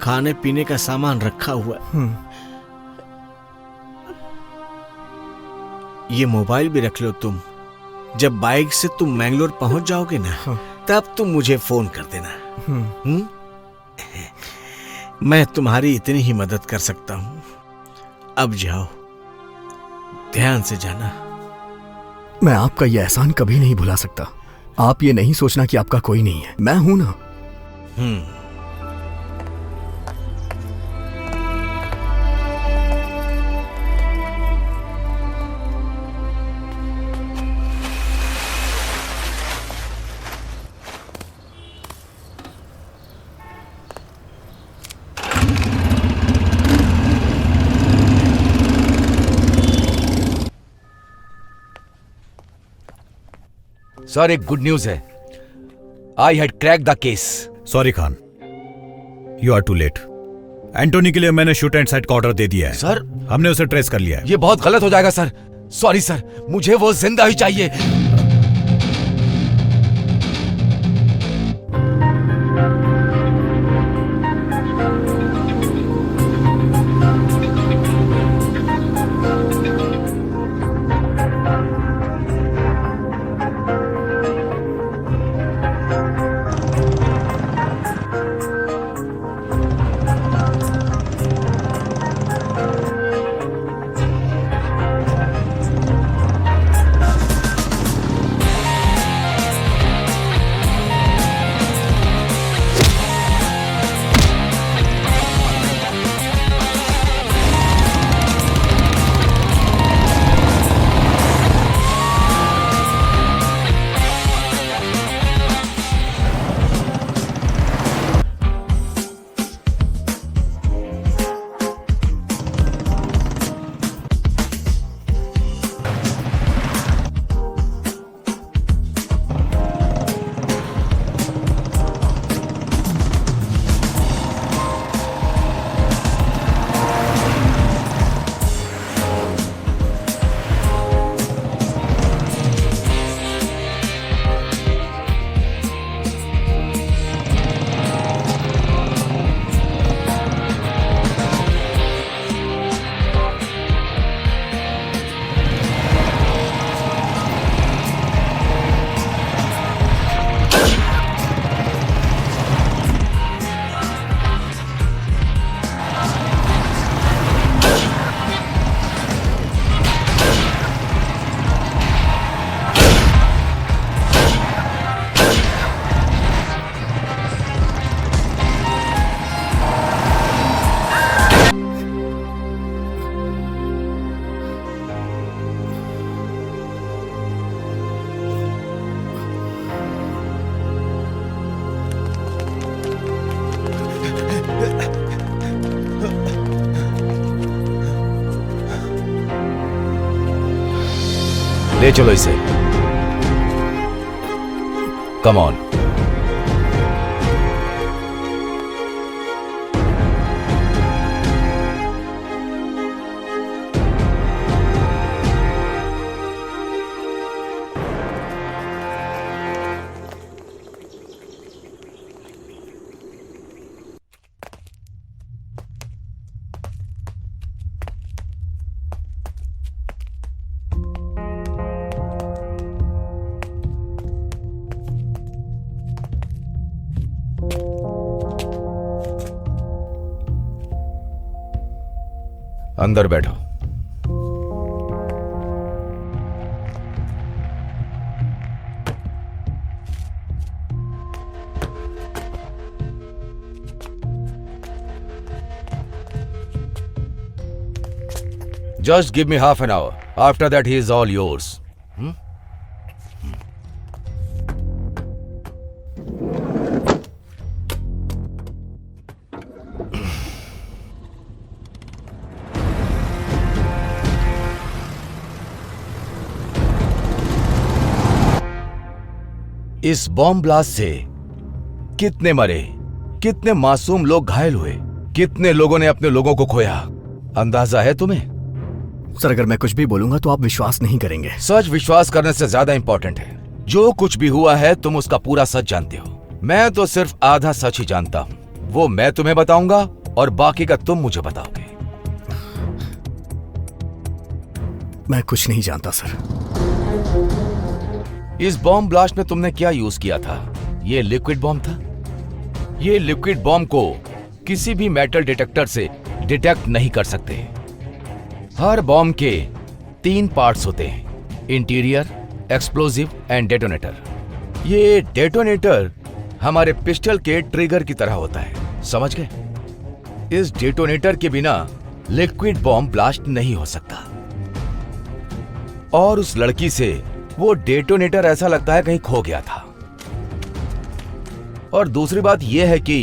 खाने पीने का सामान रखा हुआ है। ये मोबाइल भी रख लो तुम। जब बाइक से तुम मैंगलोर पहुंच जाओगे ना, तब तुम मुझे फोन कर देना। मैं तुम्हारी इतनी ही मदद कर सकता हूं। अब जाओ, ध्यान से जाना। मैं आपका यह एहसान कभी नहीं भुला सकता। आप ये नहीं सोचना कि आपका कोई नहीं है, मैं हूं ना। सर, एक गुड न्यूज है। I had crack the case. Sorry Khan, you are too late. Antony के लिए मैंने शूट एंड साइट का ऑर्डर दे दिया है। सर, हमने उसे ट्रेस कर लिया है। ये बहुत गलत हो जाएगा सर। सॉरी सर, मुझे वो जिंदा ही चाहिए। ले चलो इसे। Come on. अंदर बैठो। Just give me half an hour. After that, he is all yours. इस बॉम्ब ब्लास्ट से कितने मरे, कितने मासूम लोग घायल हुए, कितने लोगों ने अपने लोगों को खोया, अंदाजा है तुम्हें? सर, अगर मैं कुछ भी बोलूंगा तो आप विश्वास नहीं करेंगे। सच विश्वास करने से ज्यादा इंपॉर्टेंट है। जो कुछ भी हुआ है तुम उसका पूरा सच जानते हो। मैं तो सिर्फ आधा सच ही जानता हूं। वो मैं तुम्हें बताऊंगा और बाकी का तुम मुझे बताओगे। मैं कुछ नहीं जानता सर। इस बॉम्ब ब्लास्ट में तुमने क्या यूज किया था? ये लिक्विड बॉम्ब था। ये लिक्विड बॉम्ब को किसी भी मेटल डिटेक्टर से डिटेक्ट नहीं कर सकते। हर बॉम्ब के 3 पार्ट्स होते हैं, इंटीरियर, एक्सप्लोजिव एंड डेटोनेटर। ये डेटोनेटर हमारे पिस्टल के ट्रिगर की तरह होता है, समझ गए? इस डेटोनेटर के बिना लिक्विड बॉम्ब ब्लास्ट नहीं हो सकता। और उस लड़की से वो डेटोनेटर ऐसा लगता है कहीं खो गया था। और दूसरी बात यह है कि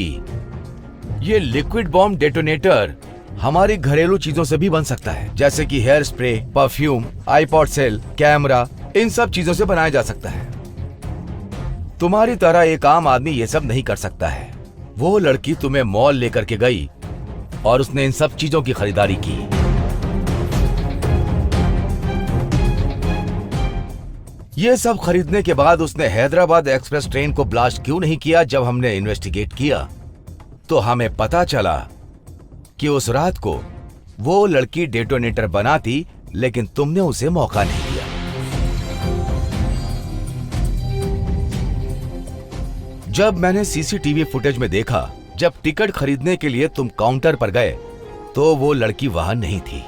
ये लिक्विड बॉम्ब डेटोनेटर हमारी घरेलू चीजों से भी बन सकता है, जैसे कि hair spray, perfume, iPod cell, camera, इन सब चीजों से बनाया जा सकता है। तुम्हारी तरह एक आम आदमी ये सब नहीं कर सकता है। वो लड़की तुम्हें मॉल लेकर के गई और उसने इन सब चीजों की खरीदारी की। ये सब खरीदने के बाद उसने हैदराबाद एक्सप्रेस ट्रेन को ब्लास्ट क्यों नहीं किया? जब हमने इन्वेस्टिगेट किया तो हमें पता चला कि उस रात को वो लड़की डेटोनेटर बनाती, लेकिन तुमने उसे मौका नहीं दिया। जब मैंने सीसीटीवी फुटेज में देखा, जब टिकट खरीदने के लिए तुम काउंटर पर गए तो वो लड़की वहां नहीं थी।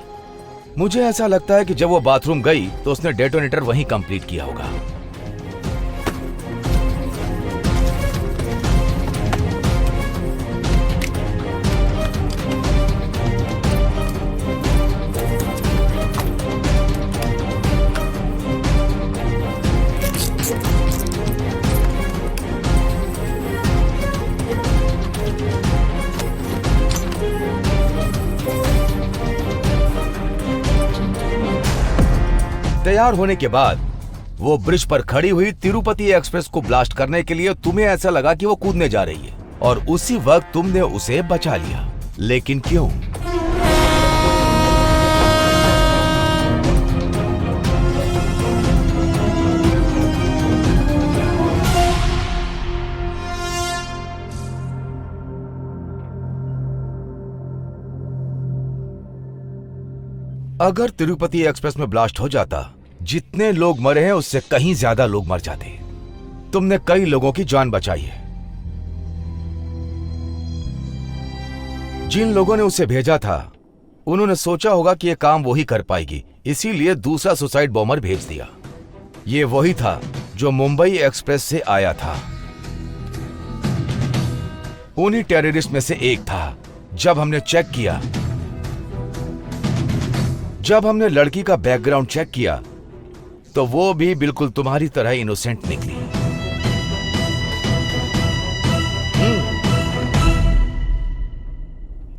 मुझे ऐसा लगता है कि जब वो बाथरूम गई तो उसने डेटोनेटर वहीं कंप्लीट किया होगा। तैयार होने के बाद वो ब्रिज पर खड़ी हुई तिरुपति एक्सप्रेस को ब्लास्ट करने के लिए तुम्हें ऐसा लगा कि वो कूदने जा रही है, और उसी वक्त तुमने उसे बचा लिया। लेकिन क्यों? अगर तिरुपति एक्सप्रेस में ब्लास्ट हो जाता, जितने लोग मरे हैं उससे कहीं ज्यादा लोग मर जाते। तुमने कई लोगों की जान बचाई है। जिन लोगों ने उसे भेजा था उन्होंने सोचा होगा कि यह काम वो ही कर पाएगी, इसीलिए दूसरा सुसाइड बॉम्बर भेज दिया। ये वही था जो मुंबई एक्सप्रेस से आया था। उन्हीं टेररिस्ट में से एक था। जब हमने चेक किया, जब हमने लड़की का बैकग्राउंड चेक किया तो वो भी बिल्कुल तुम्हारी तरह इनोसेंट निकली।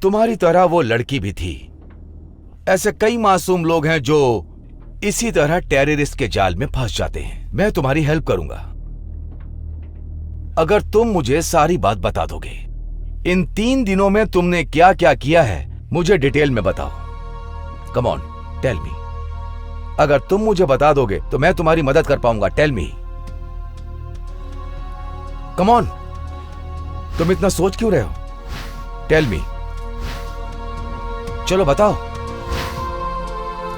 तुम्हारी तरह वो लड़की भी थी। ऐसे कई मासूम लोग हैं जो इसी तरह टेररिस्ट के जाल में फंस जाते हैं। मैं तुम्हारी हेल्प करूंगा अगर तुम मुझे सारी बात बता दोगे। इन 3 दिनों में तुमने क्या क्या किया है मुझे डिटेल में बताओ। Come on tell me. अगर तुम मुझे बता दोगे तो मैं तुम्हारी मदद कर पाऊंगा। Tell me, come on. तुम इतना सोच क्यों रहे हो? टेल मी, चलो बताओ।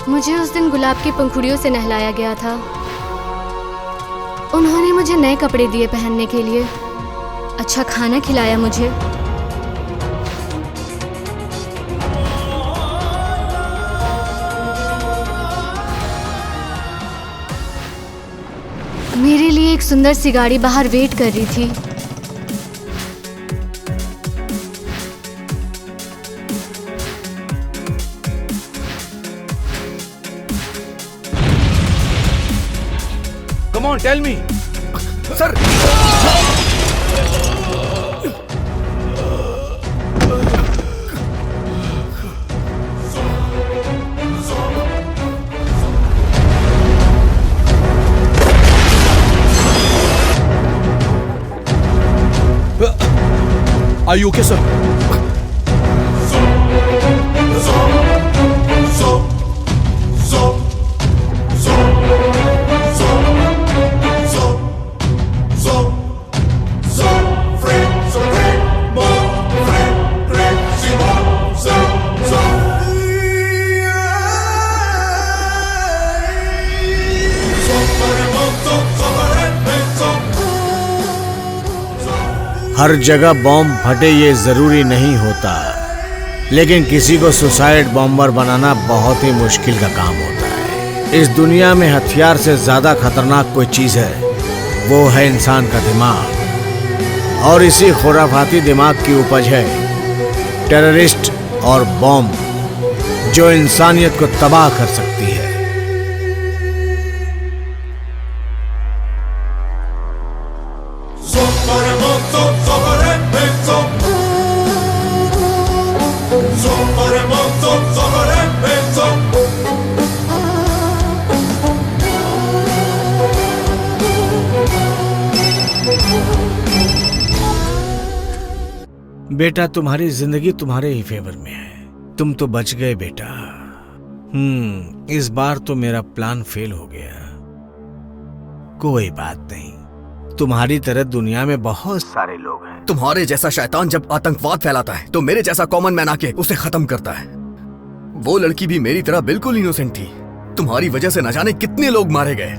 मुझे उस दिन गुलाब की पंखुड़ियों से नहलाया गया था। उन्होंने मुझे नए कपड़े दिए पहनने के लिए, अच्छा खाना खिलाया मुझे। मेरे लिए एक सुंदर सी गाड़ी बाहर वेट कर रही थी। Come on, tell me. Sir Are you okay, sir? हर जगह बॉम्ब फटे ये जरूरी नहीं होता, लेकिन किसी को सुसाइड बॉम्बर बनाना बहुत ही मुश्किल का काम होता है। इस दुनिया में हथियार से ज्यादा खतरनाक कोई चीज है, वो है इंसान का दिमाग। और इसी खुराफाती दिमाग की उपज है टेररिस्ट और बॉम्ब, जो इंसानियत को तबाह कर सकती है। बेटा, तुम्हारी जिंदगी तुम्हारे ही फेवर में है। तुम तो बच गए बेटा। इस बार तो मेरा प्लान फेल हो गया। कोई बात नहीं, तुम्हारी तरह दुनिया में बहुत सारे लोग हैं। तुम्हारे जैसा शैतान जब आतंकवाद फैलाता है तो मेरे जैसा कॉमन मैन आके उसे खत्म करता है। वो लड़की भी मेरी तरह बिल्कुल इनोसेंट थी। तुम्हारी वजह से न जाने कितने लोग मारे गए।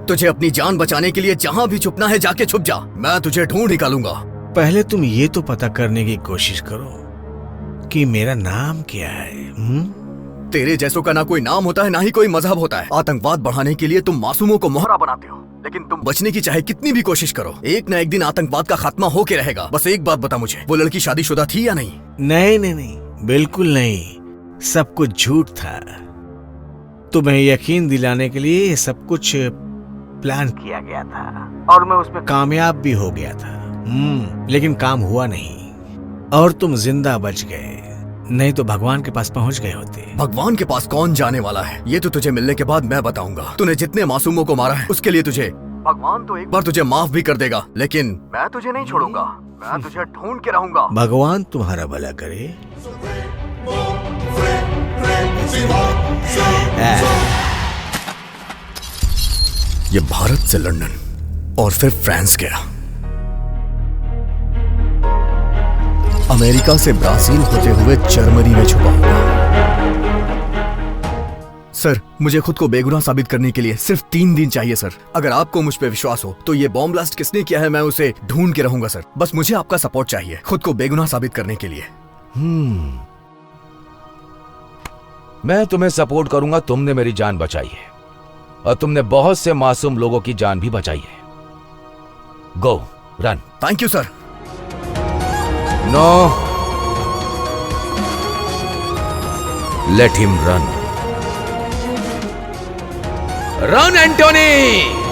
तुझे अपनी जान बचाने के लिए जहां भी छुपना है जाके छुप जा, मैं तुझे ढूंढ निकालूंगा। पहले तुम ये तो पता करने की कोशिश करो कि मेरा नाम क्या है। तेरे जैसों का ना कोई नाम होता है ना ही कोई मजहब होता है। आतंकवाद बढ़ाने के लिए तुम मासूमों को मोहरा बनाते हो, लेकिन तुम बचने की चाहे कितनी भी कोशिश करो, एक ना एक दिन आतंकवाद का खात्मा होके रहेगा। बस एक बात बता मुझे, वो लड़की शादीशुदा थी या नहीं? नहीं नहीं नहीं, बिल्कुल नहीं। सब कुछ झूठ था। तुम्हें यकीन दिलाने के लिए ये सब कुछ प्लान किया गया था और मैं उसमें कामयाब भी हो गया था। लेकिन काम हुआ नहीं और तुम जिंदा बच गए, नहीं तो भगवान के पास पहुंच गए होते। भगवान के पास कौन जाने वाला है, ये तो तुझे मिलने के बाद मैं बताऊंगा। तूने जितने मासूमों को मारा है उसके लिए तुझे भगवान तो एक बार तुझे माफ भी कर देगा, लेकिन मैं तुझे नहीं छोड़ूंगा। मैं तुझे ढूंढ के रहूंगा। भगवान तुम्हारा भला करे। ये भारत से लंदन और फिर फ्रांस गया, अमेरिका से ब्राजील होते हुए जर्मनी में छुपा हुआ। सर, मुझे खुद को बेगुनाह साबित करने के लिए सिर्फ 3 दिन चाहिए सर। अगर आपको मुझ पे विश्वास हो तो ये बॉम्ब ब्लास्ट किसने किया है मैं उसे ढूंढ के रहूंगा सर। बस मुझे आपका सपोर्ट चाहिए खुद को बेगुनाह साबित करने के लिए। मैं तुम्हें सपोर्ट करूंगा। तुमने मेरी जान बचाई है और तुमने बहुत से मासूम लोगों की जान भी बचाई है। Go run. Thank you sir. No, let him run. Run Antony.